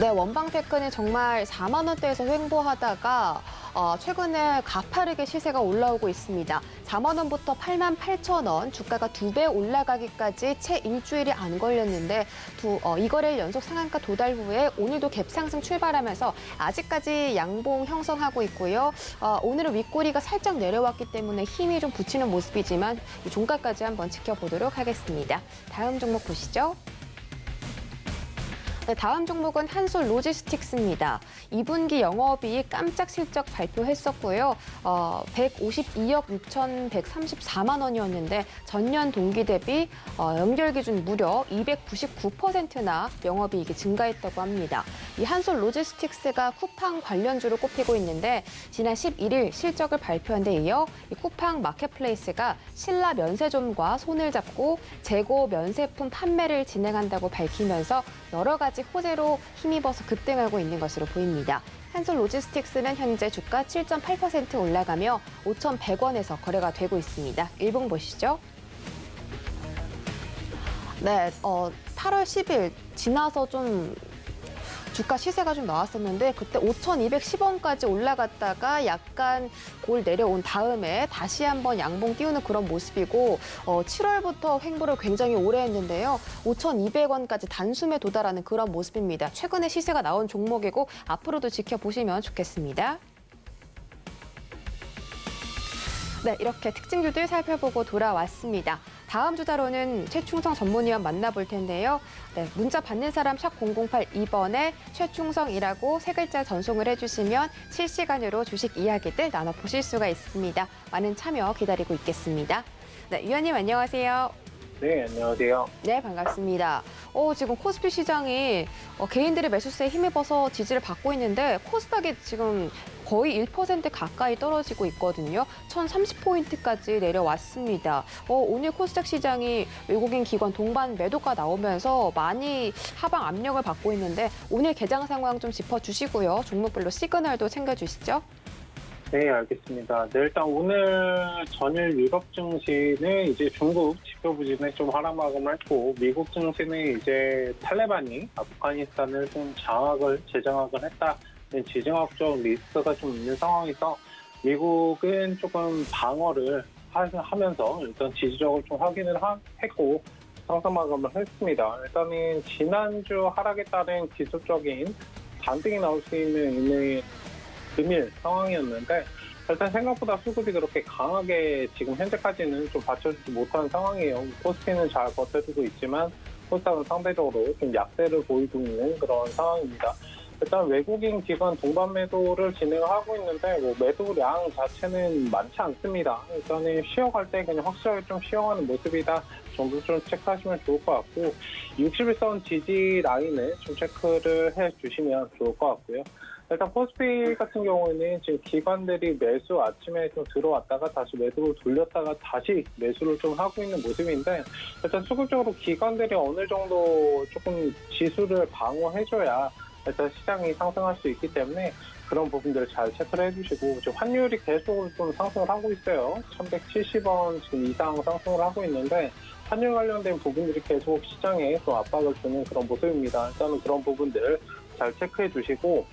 네, 원방테크는 정말 4만 원대에서 횡보하다가 최근에 가파르게 시세가 올라오고 있습니다. 4만 원부터 8만 8천 원, 주가가 2배 올라가기까지 채 일주일이 안 걸렸는데 이거래일 연속 상한가 도달 후에 오늘도 갭상승 출발하면서 아직까지 양봉 형성하고 있고요. 오늘은 윗꼬리가 살짝 내려왔기 때문에 힘이 좀 붙이는 모습이지만 종가까지 한번 지켜보도록 하겠습니다. 다음 종목 보시죠. 네, 다음 종목은 한솔 로지스틱스입니다. 2분기 영업이익 깜짝 실적 발표했었고요. 152억 6,134만 원이었는데 전년 동기 대비 연결 기준 무려 299%나 영업이익이 증가했다고 합니다. 이 한솔 로지스틱스가 쿠팡 관련주로 꼽히고 있는데 지난 11일 실적을 발표한 데 이어 이 쿠팡 마켓플레이스가 신라 면세점과 손을 잡고 재고 면세품 판매를 진행한다고 밝히면서 여러 가지 호재로 힘입어서 급등하고 있는 것으로 보입니다. 한솔 로지스틱스는 현재 주가 7.8% 올라가며 5,100원에서 거래가 되고 있습니다. 일봉 보시죠. 네, 8월 10일 지나서 좀 주가 시세가 좀 나왔었는데 그때 5,210원까지 올라갔다가 약간 골 내려온 다음에 다시 한번 양봉 띄우는 그런 모습이고 7월부터 횡보를 굉장히 오래 했는데요. 5,200원까지 단숨에 도달하는 그런 모습입니다. 최근에 시세가 나온 종목이고 앞으로도 지켜보시면 좋겠습니다. 네, 이렇게 특징주들 살펴보고 돌아왔습니다. 다음 주자로는 최충성 전문위원 만나볼 텐데요. 네, 문자 받는 사람 샵 0082번에 최충성이라고 세 글자 전송을 해주시면 실시간으로 주식 이야기들 나눠보실 수가 있습니다. 많은 참여 기다리고 있겠습니다. 네, 위원님 안녕하세요. 네, 안녕하세요. 네, 반갑습니다. 지금 코스피 시장이 개인들의 매수세에 힘입어서 지지를 받고 있는데 코스닥이 지금 거의 1% 가까이 떨어지고 있거든요. 1,030포인트까지 내려왔습니다. 오늘 코스닥 시장이 외국인 기관 동반 매도가 나오면서 많이 하방 압력을 받고 있는데 오늘 개장 상황 좀 짚어주시고요. 종목별로 시그널도 챙겨주시죠. 네, 알겠습니다. 네, 일단 오늘 전일 유럽 증시는 이제 중국 지표 부진에 좀 하락 마감을 했고 미국 증시는 이제 탈레반이 아프가니스탄을 좀 재장악을 했다. 지정학적 리스크가 좀 있는 상황에서 미국은 조금 방어를 하면서 일단 지지적으로 좀 확인을 했고 상승 마감을 했습니다. 일단은 지난주 하락에 따른 기술적인 반등이 나올 수 있는 금일 상황이었는데 일단 생각보다 수급이 그렇게 강하게 지금 현재까지는 좀 받쳐주지 못하는 상황이에요. 코스피는 잘 버텨주고 있지만 코스닥은 상대적으로 좀 약세를 보이고 있는 그런 상황입니다. 일단 외국인 기관 동반 매도를 진행하고 있는데 매도량 자체는 많지 않습니다. 일단은 쉬어갈 때 그냥 확실하게 좀 쉬어가는 모습이다 정도 좀 체크하시면 좋을 것 같고 61선 지지 라인을 좀 체크를 해주시면 좋을 것 같고요. 일단 코스피 같은 경우에는 지금 기관들이 매수 아침에 좀 들어왔다가 다시 매도를 돌렸다가 다시 매수를 좀 하고 있는 모습인데 일단 수급적으로 기관들이 어느 정도 조금 지수를 방어해줘야 일단 시장이 상승할 수 있기 때문에 그런 부분들을 잘 체크를 해주시고 지금 환율이 계속 좀 상승을 하고 있어요. 1170원 지금 이상 상승을 하고 있는데 환율 관련된 부분들이 계속 시장에 또 압박을 주는 그런 모습입니다. 일단은 그런 부분들 잘 체크해 주시고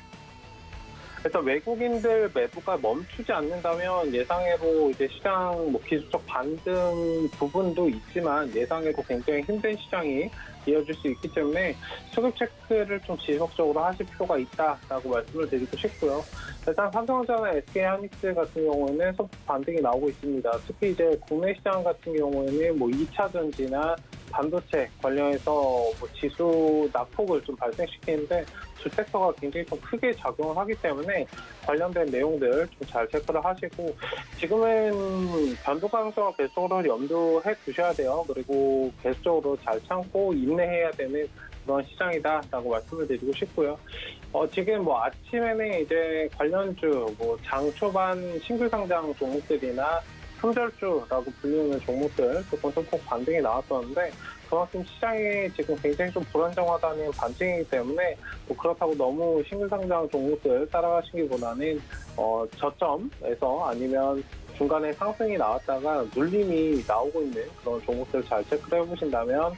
일단 외국인들 매도가 멈추지 않는다면 예상외로 이제 시장 뭐 기술적 반등 부분도 있지만 예상외로 굉장히 힘든 시장이 이어질 수 있기 때문에 수급 체크를 좀 지속적으로 하실 필요가 있다라고 말씀을 드리고 싶고요. 일단 삼성전자나 SK하이닉스 같은 경우에는 소폭 반등이 나오고 있습니다. 특히 이제 국내 시장 같은 경우에는 뭐 2차 전지나 반도체 관련해서 뭐 지수 낙폭을 좀 발생시키는데 주 섹터가 굉장히 좀 크게 작용을 하기 때문에 관련된 내용들 좀 잘 체크를 하시고 지금은 변동 가능성을 계속적으로 염두해 두셔야 돼요. 그리고 계속적으로 잘 참고 인내해야 되는 그런 시장이다라고 말씀을 드리고 싶고요. 지금 뭐 아침에는 이제 관련주 뭐 장 초반 신규 상장 종목들이나 품절주라고 불리는 종목들 조금 소폭 반등이 나왔었는데 그만큼 시장이 지금 굉장히 좀 불안정하다는 반증이기 때문에 뭐 그렇다고 너무 신규 상장 종목들 따라가시기보다는 저점에서 아니면 중간에 상승이 나왔다가 눌림이 나오고 있는 그런 종목들 잘 체크를 해보신다면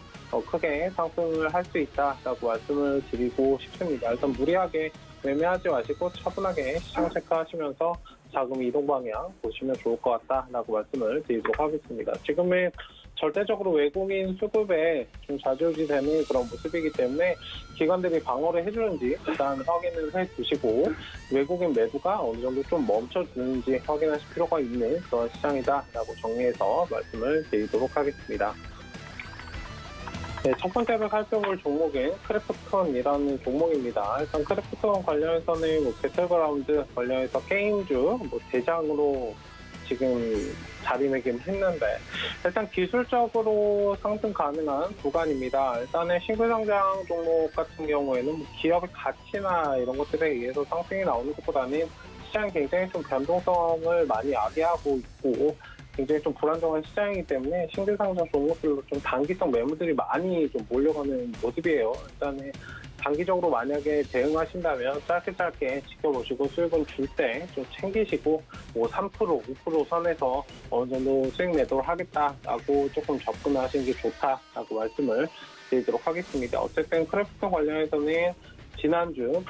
크게 상승을 할 수 있다라고 말씀을 드리고 싶습니다. 일단 무리하게 매매하지 마시고 차분하게 시장 체크하시면서 자금 이동 방향 보시면 좋을 것 같다라고 말씀을 드리도록 하겠습니다. 지금은 절대적으로 외국인 수급에 좀 좌지우지되는 그런 모습이기 때문에 기관들이 방어를 해주는지 일단 확인을 해두시고 외국인 매도가 어느 정도 좀 멈춰주는지 확인하실 필요가 있는 그런 시장이다라고 정리해서 말씀을 드리도록 하겠습니다. 네, 첫 번째로 살펴볼 종목은 크래프톤이라는 종목입니다. 일단 크래프톤 관련해서는 뭐 배틀그라운드 관련해서 게임주 뭐 대장으로 지금 자리매김했는데 일단 기술적으로 상승 가능한 구간입니다. 일단은 신규 상장 종목 같은 경우에는 뭐 기업의 가치나 이런 것들에 의해서 상승이 나오는 것보다는 시장이 굉장히 좀 변동성을 많이 야기하고 있고 굉장히 좀 불안정한 시장이기 때문에 신규 상장 종목들로 좀 단기성 매물들이 많이 좀 몰려가는 모습이에요. 일단은 단기적으로 만약에 대응하신다면 짧게 지켜보시고 수익은 줄 때 좀 챙기시고 뭐 3%, 5% 선에서 어느 정도 수익 매도를 하겠다라고 조금 접근하시는 게 좋다라고 말씀을 드리도록 하겠습니다. 어쨌든 크래프톤 관련해서는 지난주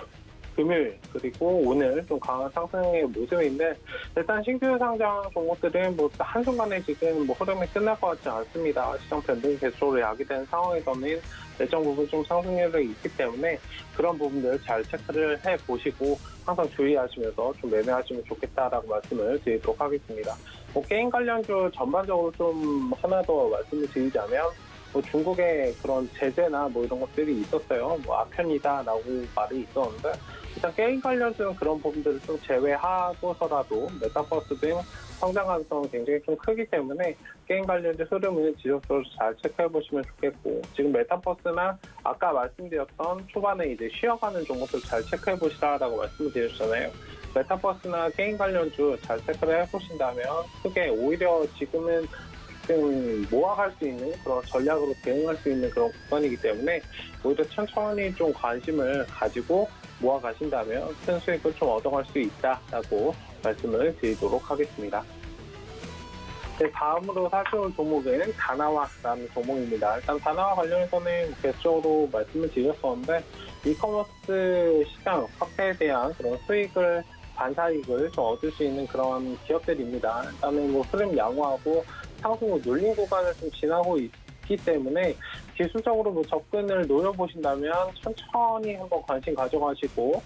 금요일 그리고 오늘 좀 강한 상승의 모습인데 일단 신규 상장 종목들은 뭐 한순간에 지금 뭐 흐름이 끝날 것 같지 않습니다. 시장 변동이 계속적으로 야기된 상황에서는 일정 부분 좀 상승률이 있기 때문에 그런 부분들 잘 체크를 해보시고 항상 주의하시면서 좀 매매하시면 좋겠다라고 말씀을 드리도록 하겠습니다. 뭐 게임 관련주 전반적으로 좀 하나 더 말씀을 드리자면 뭐 중국의 그런 제재나 뭐 이런 것들이 있었어요. 뭐 아편이다라고 말이 있었는데 일단 게임 관련주는 그런 부분들을 좀 제외하고서라도 메타버스 등 성장 가능성은 굉장히 좀 크기 때문에 게임 관련주 흐름을 지속적으로 잘 체크해 보시면 좋겠고 지금 메타버스나 아까 말씀드렸던 초반에 이제 쉬어가는 종목들 잘 체크해 보시라라고 말씀을 드렸잖아요. 메타버스나 게임 관련주 잘 체크를 해보신다면 크게 오히려 지금은 모아갈 수 있는 그런 전략으로 대응할 수 있는 그런 구간이기 때문에 오히려 천천히 좀 관심을 가지고 모아가신다면 큰 수익을 좀 얻어갈 수 있다라고 말씀을 드리도록 하겠습니다. 네, 다음으로 살펴볼 종목은 다나와라는 종목입니다. 일단 다나와 관련해서는 계속적으로 말씀을 드렸었는데 이커머스 시장 확대에 대한 그런 수익을 반사이익을 좀 얻을 수 있는 그런 기업들입니다. 일단은 뭐 흐름 양호하고 상승 후 눌림 구간을 좀 지나고 있기 때문에 기술적으로 뭐 접근을 노려보신다면 천천히 한번 관심 가져가시고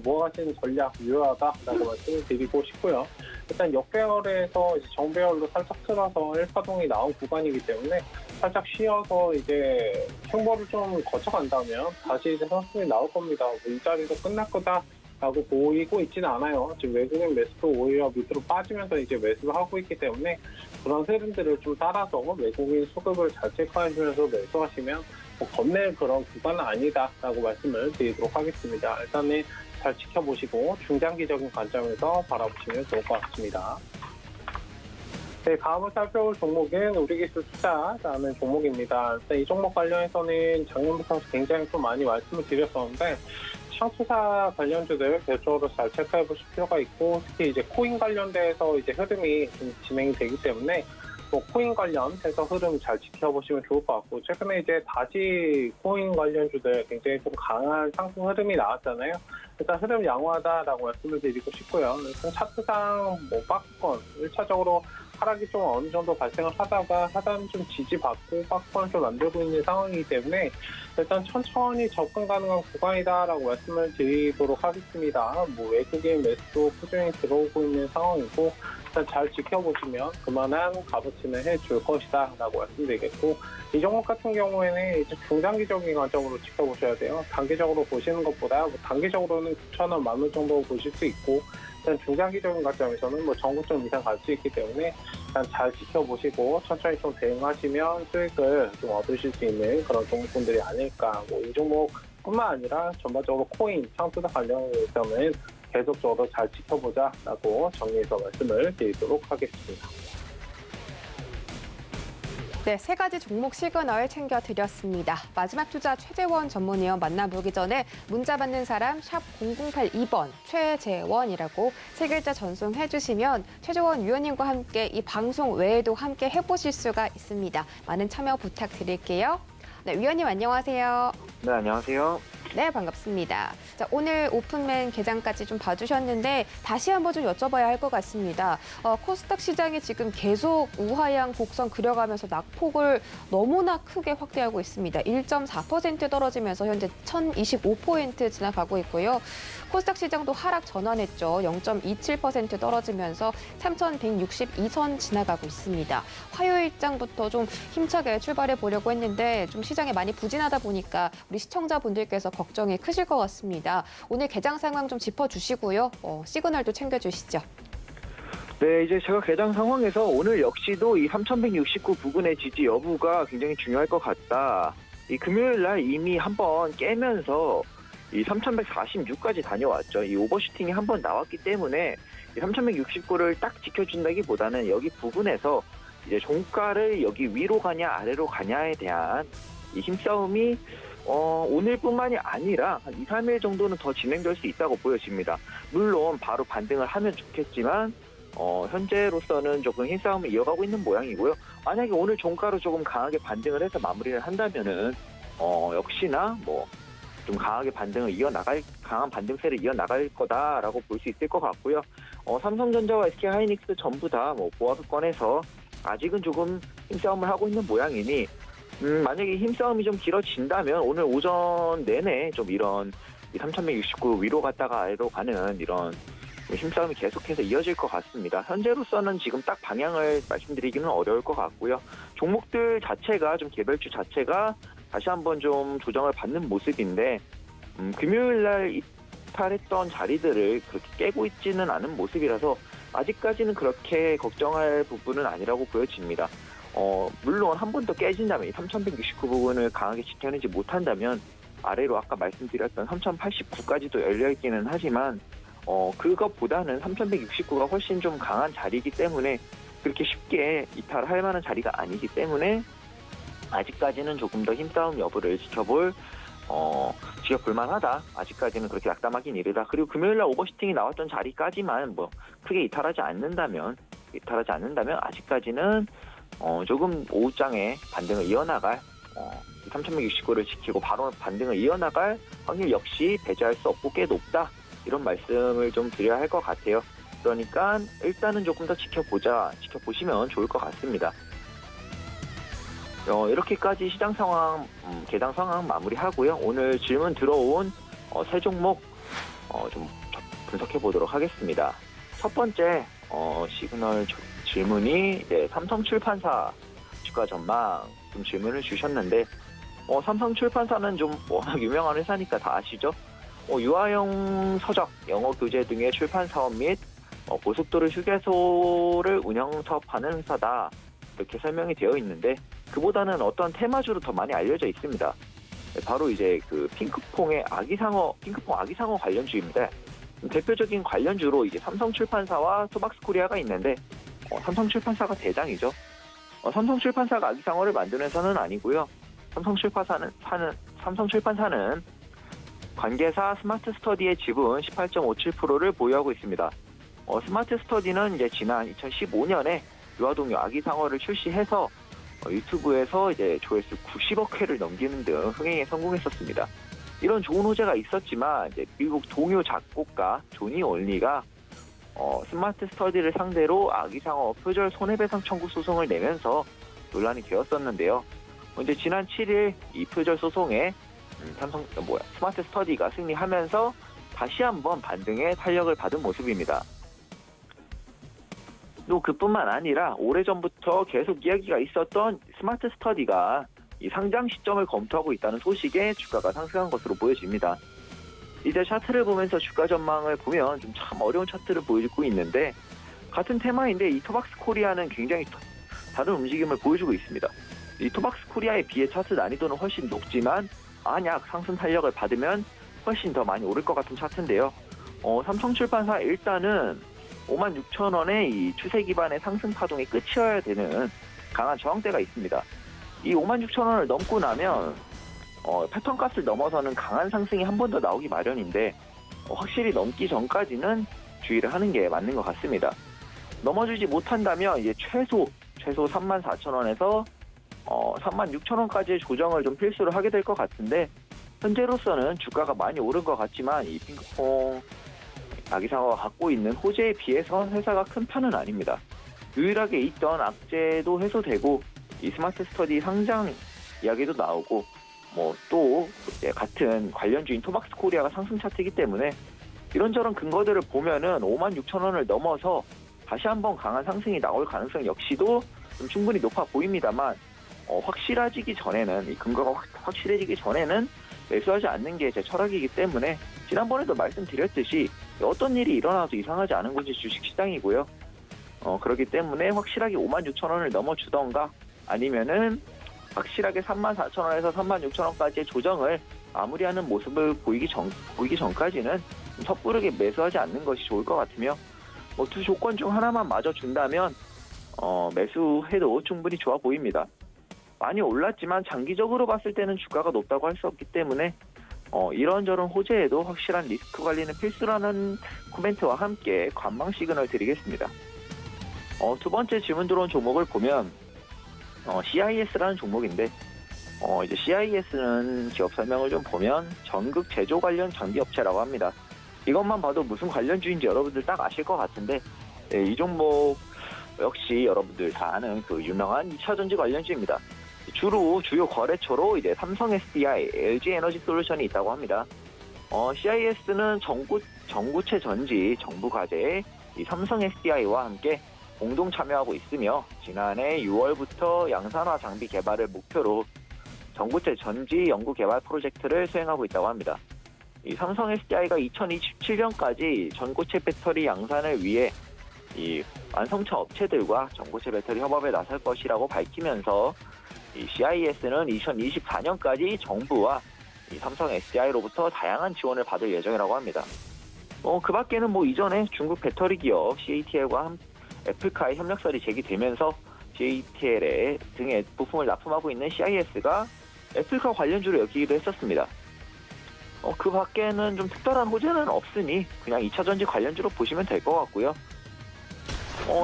모아가시는 전략 유효하다라고 말씀을 드리고 싶고요. 일단 역배열에서 정배열로 살짝 틀어서 1파동이 나온 구간이기 때문에 살짝 쉬어서 이제 횡보를 좀 거쳐간다면 다시 이제 상승이 나올 겁니다. 뭐 이 자리도 끝날 거다. 라고 보이고 있지는 않아요. 지금 외국인 매수도 오히려 밑으로 빠지면서 이제 매수를 하고 있기 때문에 그런 흐름들을 좀 따라서 외국인 수급을 잘 체크하시면서 매수하시면 뭐 겁낼 그런 구간은 아니다라고 말씀을 드리도록 하겠습니다. 일단은 잘 지켜보시고 중장기적인 관점에서 바라보시면 좋을 것 같습니다. 네, 다음으로 살펴볼 종목은 우리기술 투자라는 종목입니다. 일단 이 종목 관련해서는 작년부터 굉장히 좀 많이 말씀을 드렸었는데 창투사 관련주들 계속적으로 잘 체크해 보실 필요가 있고, 특히 이제 코인 관련돼서 이제 흐름이 좀 진행이 되기 때문에 뭐 코인 관련해서 흐름 잘 지켜보시면 좋을 것 같고, 최근에 이제 다시 코인 관련주들 굉장히 좀 강한 상승 흐름이 나왔잖아요. 일단 흐름 양호하다라고 말씀을 드리고 싶고요. 일단 차트상 뭐 박스권 1차적으로 하락이 좀 어느 정도 발생을 하다가 하단 좀 지지받고 박스권을 좀 만들고 있는 상황이기 때문에 일단 천천히 접근 가능한 구간이다라고 말씀을 드리도록 하겠습니다. 뭐 외국인 매수도 꾸준히 들어오고 있는 상황이고, 일단 잘 지켜보시면 그만한 값어치는 해줄 것이다 라고 말씀드리겠고, 이 종목 같은 경우에는 이제 중장기적인 관점으로 지켜보셔야 돼요. 단기적으로 보시는 것보다 뭐 단기적으로는 9,000원, 10,000원 정도 보실 수 있고, 일단 중장기적인 관점에서는 뭐 정고점 이상 갈 수 있기 때문에 일단 잘 지켜보시고 천천히 좀 대응하시면 수익을 좀 얻으실 수 있는 그런 종목군들이 아닐까. 뭐 이 종목뿐만 아니라 전반적으로 코인, 창투자 관련해서는 계속적으로 잘 지켜보자라고 정리해서 말씀을 드리도록 하겠습니다. 네, 세 가지 종목 시그널 챙겨드렸습니다. 마지막 투자 최재원 전문위원 만나보기 전에 문자 받는 사람 샵 0082번 최재원이라고 세 글자 전송해주시면 최재원 위원님과 함께 이 방송 외에도 함께 해보실 수가 있습니다. 많은 참여 부탁드릴게요. 네, 위원님 안녕하세요. 네, 안녕하세요. 네, 반갑습니다. 자, 오늘 오픈맨 개장까지 좀 봐주셨는데 다시 한번 좀 여쭤봐야 할 것 같습니다. 코스닥 시장이 지금 계속 우하향 곡선 그려가면서 낙폭을 너무나 크게 확대하고 있습니다. 1.4% 떨어지면서 현재 1025포인트 지나가고 있고요. 코스닥 시장도 하락 전환했죠. 0.27% 떨어지면서 3162선 지나가고 있습니다. 화요일장부터 좀 힘차게 출발해 보려고 했는데 좀 시장이 많이 부진하다 보니까 우리 시청자분들께서 걱정이 크실 것 같습니다. 오늘 개장 상황 좀 짚어주시고요. 시그널도 챙겨주시죠. 네, 이제 제가 개장 상황에서 오늘 역시도 이 3169 부근의 지지 여부가 굉장히 중요할 것 같다. 이 금요일 날 이미 한번 깨면서 이 3146까지 다녀왔죠. 이 오버슈팅이 한번 나왔기 때문에 이 3169를 딱 지켜준다기보다는 여기 부분에서 이제 종가를 여기 위로 가냐 아래로 가냐에 대한 이 힘싸움이 오늘뿐만이 아니라 한 2, 3일 정도는 더 진행될 수 있다고 보여집니다. 물론 바로 반등을 하면 좋겠지만 현재로서는 조금 힘싸움을 이어가고 있는 모양이고요. 만약에 오늘 종가로 조금 강하게 반등을 해서 마무리를 한다면은 역시나 뭐 좀 강하게 강한 반등세를 이어나갈 거다라고 볼 수 있을 것 같고요. 삼성전자와 SK하이닉스 전부 다 뭐 보합권에서 아직은 조금 힘싸움을 하고 있는 모양이니 만약에 힘싸움이 좀 길어진다면 오늘 오전 내내 좀 이런 3169 위로 갔다가 아래로 가는 이런 힘싸움이 계속해서 이어질 것 같습니다. 현재로서는 지금 딱 방향을 말씀드리기는 어려울 것 같고요. 종목들 자체가 좀 개별주 자체가 다시 한번 좀 조정을 받는 모습인데 금요일 날 이탈했던 자리들을 그렇게 깨고 있지는 않은 모습이라서 아직까지는 그렇게 걱정할 부분은 아니라고 보여집니다. 물론 한 번 더 깨진다면 이 3169 부분을 강하게 지켜내지 못한다면 아래로 아까 말씀드렸던 3089까지도 열려있기는 하지만 그것보다는 3169가 훨씬 좀 강한 자리이기 때문에 그렇게 쉽게 이탈할 만한 자리가 아니기 때문에 아직까지는 조금 더 힘싸움 여부를 지켜볼 만하다. 아직까지는 그렇게 낙담하긴 이르다. 그리고 금요일날 오버슈팅이 나왔던 자리까지만 뭐 크게 이탈하지 않는다면 아직까지는 조금 오후장에 반등을 이어나갈 3169를 지키고 바로 반등을 이어나갈 확률 역시 배제할 수 없고 꽤 높다. 이런 말씀을 좀 드려야 할 것 같아요. 그러니까 일단은 조금 더 지켜보시면 좋을 것 같습니다. 이렇게까지 시장 상황, 개장 상황 마무리하고요. 오늘 질문 들어온 세 종목 좀 분석해 보도록 하겠습니다. 첫 번째 시그널 질문이 삼성출판사 주가 전망 좀 질문을 주셨는데 삼성출판사는 좀 워낙 유명한 회사니까 다 아시죠? 유아용 서적, 영어 교재 등의 출판 사업 및 고속도로 휴게소를 운영 사업하는 회사다. 이렇게 설명이 되어 있는데 그보다는 어떤 테마주로 더 많이 알려져 있습니다. 바로 이제 그 핑크퐁 아기상어 관련주입니다. 대표적인 관련주로 이제 삼성출판사와 소박스코리아가 있는데 삼성출판사가 대장이죠. 삼성출판사가 아기상어를 만드는 회사는 아니고요. 삼성출판사는 관계사 스마트 스터디의 지분 18.57%를 보유하고 있습니다. 스마트 스터디는 이제 지난 2015년에 유아동요 아기상어를 출시해서 유튜브에서 이제 조회수 90억 회를 넘기는 등 흥행에 성공했었습니다. 이런 좋은 호재가 있었지만 이제 미국 동요 작곡가 조니 올리가 스마트 스터디를 상대로 아기상어 표절 손해배상 청구 소송을 내면서 논란이 되었었는데요. 이제 지난 7일 이 표절 소송에 스마트 스터디가 승리하면서 다시 한번 반등의 탄력을 받은 모습입니다. 또 그뿐만 아니라 오래전부터 계속 이야기가 있었던 스마트 스터디가 이 상장 시점을 검토하고 있다는 소식에 주가가 상승한 것으로 보여집니다. 이제 차트를 보면서 주가 전망을 보면 좀 참 어려운 차트를 보여주고 있는데 같은 테마인데 이 토박스 코리아는 굉장히 다른 움직임을 보여주고 있습니다. 이 토박스 코리아에 비해 차트 난이도는 훨씬 높지만 만약 상승 탄력을 받으면 훨씬 더 많이 오를 것 같은 차트인데요. 삼성출판사 일단은 56,000원의 이 추세 기반의 상승 파동이 끝이어야 되는 강한 저항대가 있습니다. 이 56,000원을 넘고 나면 패턴값을 넘어서는 강한 상승이 한 번 더 나오기 마련인데 확실히 넘기 전까지는 주의를 하는 게 맞는 것 같습니다. 넘어주지 못한다면 이제 최소 34,000원에서 36,000원까지의 조정을 좀 필수로 하게 될 것 같은데 현재로서는 주가가 많이 오른 것 같지만 이 핑크퐁 아기상어가 갖고 있는 호재에 비해서 회사가 큰 편은 아닙니다. 유일하게 있던 악재도 해소되고 이 스마트 스터디 상장 이야기도 나오고 또 같은 관련주인 토박스 코리아가 상승 차트이기 때문에 이런저런 근거들을 보면은 56,000원을 넘어서 다시 한번 강한 상승이 나올 가능성 역시도 좀 충분히 높아 보입니다만 확실해지기 전에는 이 근거가 확실해지기 전에는 매수하지 않는 게 제 철학이기 때문에 지난번에도 말씀드렸듯이 어떤 일이 일어나도 이상하지 않은 곳이 주식시장이고요. 그렇기 때문에 확실하게 56,000원을 넘어주던가 아니면은 확실하게 34,000원에서 36,000원까지의 조정을 마무리하는 모습을 보이기 전까지는 섣부르게 매수하지 않는 것이 좋을 것 같으며 두 조건 중 하나만 맞아준다면 매수해도 충분히 좋아 보입니다. 많이 올랐지만 장기적으로 봤을 때는 주가가 높다고 할 수 없기 때문에 이런저런 호재에도 확실한 리스크 관리는 필수라는 코멘트와 함께 관망 시그널 드리겠습니다. 두 번째 질문 들어온 종목을 보면 CIS라는 종목인데 이제 CIS는 기업 설명을 좀 보면 전극 제조 관련 장비 업체라고 합니다. 이것만 봐도 무슨 관련주인지 여러분들 딱 아실 것 같은데 이 종목 역시 여러분들 다 아는 그 유명한 2차전지 관련주입니다. 주요 거래처로 이제 삼성 SDI, LG 에너지 솔루션이 있다고 합니다. CIS는 전구체 전지 정부 과제에 이 삼성 SDI와 함께 공동 참여하고 있으며 지난해 6월부터 양산화 장비 개발을 목표로 전구체 전지 연구 개발 프로젝트를 수행하고 있다고 합니다. 이 삼성 SDI가 2027년까지 전고체 배터리 양산을 위해 이 완성차 업체들과 전고체 배터리 협업에 나설 것이라고 밝히면서 이 CIS는 2024년까지 정부와 이 삼성 SDI로부터 다양한 지원을 받을 예정이라고 합니다. 그 밖에는 이전에 중국 배터리 기업 CATL과 애플카의 협력설이 제기되면서 CATL 등의 부품을 납품하고 있는 CIS가 애플카 관련주로 엮이기도 했었습니다. 그 밖에는 좀 특별한 호재는 없으니 그냥 2차전지 관련주로 보시면 될 것 같고요.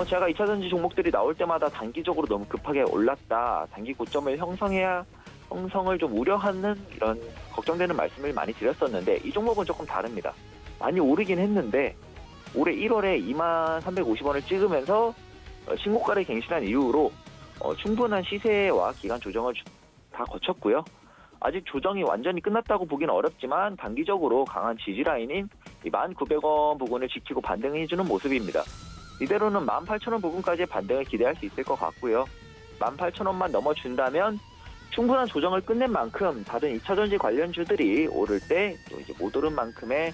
제가 2차전지 종목들이 나올 때마다 단기적으로 너무 급하게 올랐다, 단기 고점을 형성을 좀 우려하는 이런 걱정되는 말씀을 많이 드렸었는데 이 종목은 조금 다릅니다. 많이 오르긴 했는데 올해 1월에 2350원을 찍으면서 신고가를 갱신한 이후로 충분한 시세와 기간 조정을 다 거쳤고요. 아직 조정이 완전히 끝났다고 보기는 어렵지만 단기적으로 강한 지지라인인 1,900원 부근을 지키고 반등해주는 모습입니다. 이대로는 18,000원 부근까지의 반등을 기대할 수 있을 것 같고요. 18,000원만 넘어준다면 충분한 조정을 끝낸 만큼 다른 2차전지 관련주들이 오를 때 또 이제 못 오른 만큼의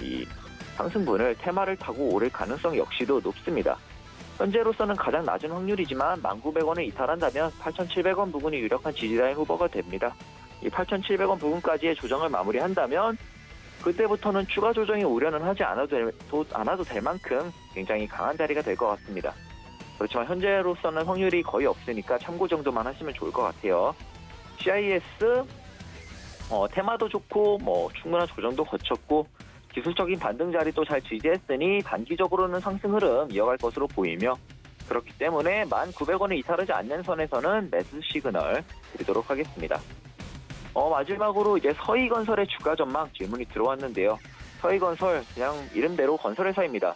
이 상승분을 테마를 타고 오를 가능성 역시도 높습니다. 현재로서는 가장 낮은 확률이지만 1,900원에 이탈한다면 8,700원 부근이 유력한 지지라인 후보가 됩니다. 이 8,700원 부근까지의 조정을 마무리한다면 그때부터는 추가 조정의 우려는 하지 않아도 될 만큼 굉장히 강한 자리가 될 것 같습니다. 그렇지만 현재로서는 확률이 거의 없으니까 참고 정도만 하시면 좋을 것 같아요. CIS 테마도 좋고 충분한 조정도 거쳤고 기술적인 반등 자리도 잘 지지했으니 단기적으로는 상승 흐름 이어갈 것으로 보이며 그렇기 때문에 1,900원에 이탈하지 않는 선에서는 매수 시그널 드리도록 하겠습니다. 마지막으로 이제 서희건설의 주가 전망 질문이 들어왔는데요. 서희건설 그냥 이름대로 건설회사입니다.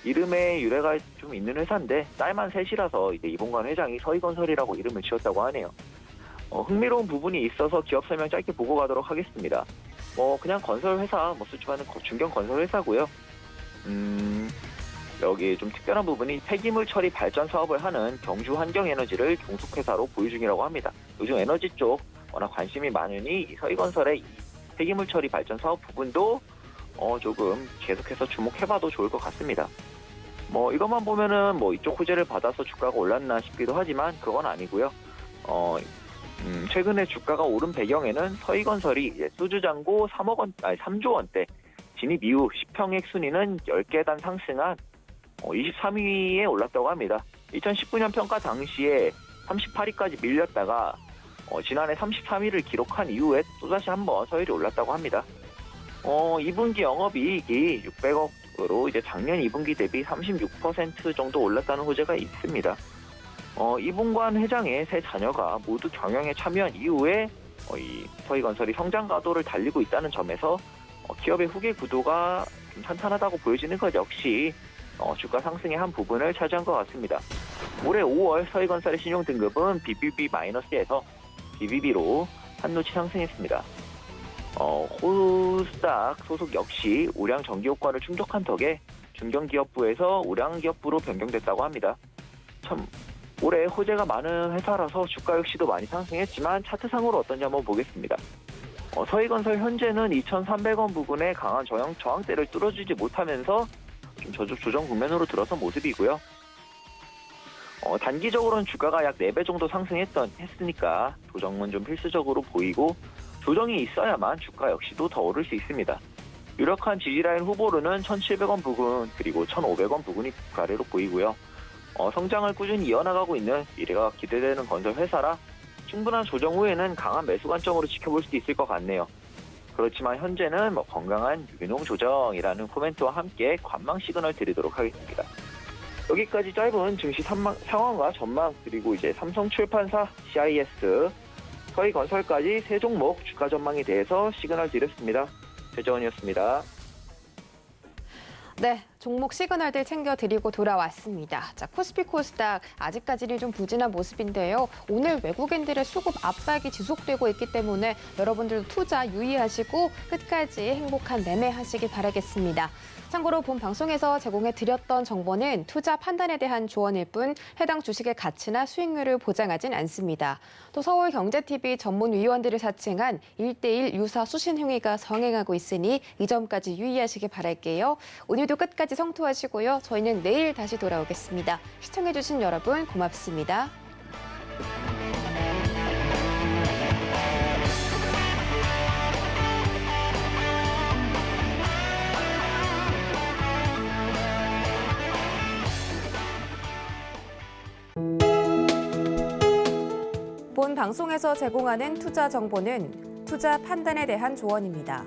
이름에 유래가 좀 있는 회사인데 딸만 셋이라서 이제 이봉관 회장이 서희건설이라고 이름을 지었다고 하네요. 흥미로운 부분이 있어서 기업 설명 짧게 보고 가도록 하겠습니다. 그냥 건설회사, 수주하는 중견 건설회사고요. 여기 좀 특별한 부분이 폐기물 처리 발전 사업을 하는 경주 환경에너지를 종속회사로 보유 중이라고 합니다. 요즘 에너지 쪽 워낙 관심이 많으니 이 서희건설의 이 폐기물 처리 발전 사업 부분도 조금 계속해서 주목해봐도 좋을 것 같습니다. 이것만 보면은 이쪽 호재를 받아서 주가가 올랐나 싶기도 하지만 그건 아니고요. 최근에 주가가 오른 배경에는 서희건설이 이제 수주잔고 3조 원대 진입 이후 시평액 순위는 10계단 상승한 23위에 올랐다고 합니다. 2019년 평가 당시에 38위까지 밀렸다가 지난해 33위를 기록한 이후에 또다시 한번 서열이 올랐다고 합니다. 2분기 영업이익이 600억으로 이제 작년 2분기 대비 36% 정도 올랐다는 호재가 있습니다. 이봉관 회장의 세 자녀가 모두 경영에 참여한 이후에 이 서희건설이 성장 가도를 달리고 있다는 점에서 기업의 후계 구도가 좀 탄탄하다고 보여지는 것 역시 주가 상승의 한 부분을 차지한 것 같습니다. 올해 5월 서희건설의 신용 등급은 BBB-에서 BBB로 한노치 상승했습니다. 호스닥 소속 역시 우량 정기 효과를 충족한 덕에 중견기업부에서 우량기업부로 변경됐다고 합니다. 올해 호재가 많은 회사라서 주가 역시도 많이 상승했지만 차트상으로 어떤지 한번 보겠습니다. 서희건설 현재는 2,300원 부근에 강한 저항대를 뚫어주지 못하면서 좀 조정 국면으로 들어선 모습이고요. 단기적으로는 주가가 약 4배 정도 상승했으니까 조정은 좀 필수적으로 보이고 조정이 있어야만 주가 역시도 더 오를 수 있습니다. 유력한 지지라인 후보로는 1,700원 부근 그리고 1,500원 부근이 가래로 보이고요. 성장을 꾸준히 이어나가고 있는 미래가 기대되는 건설 회사라 충분한 조정 후에는 강한 매수 관점으로 지켜볼 수도 있을 것 같네요. 그렇지만 현재는 건강한 유기농 조정이라는 코멘트와 함께 관망 시그널 드리도록 하겠습니다. 여기까지 짧은 증시 상황과 전망 그리고 이제 삼성출판사, CIS, 서희건설까지 세 종목 주가 전망에 대해서 시그널 드렸습니다. 최재원이었습니다. 네, 종목 시그널들 챙겨드리고 돌아왔습니다. 자, 코스피 코스닥 아직까지는 좀 부진한 모습인데요. 오늘 외국인들의 수급 압박이 지속되고 있기 때문에 여러분들도 투자 유의하시고 끝까지 행복한 매매하시길 바라겠습니다. 참고로 본 방송에서 제공해드렸던 정보는 투자 판단에 대한 조언일 뿐 해당 주식의 가치나 수익률을 보장하진 않습니다. 또 서울경제TV 전문위원들을 사칭한 1:1 유사 수신행위가 성행하고 있으니 이 점까지 유의하시길 바랄게요. 오늘도 끝까지 성투하시고요. 저희는 내일 다시 돌아오겠습니다. 시청해주신 여러분 고맙습니다. 본 방송에서 제공하는 투자 정보는 투자 판단에 대한 조언입니다.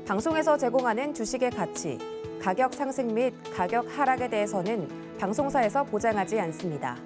방송에서 제공하는 주식의 가치, 가격 상승 및 가격 하락에 대해서는 방송사에서 보장하지 않습니다.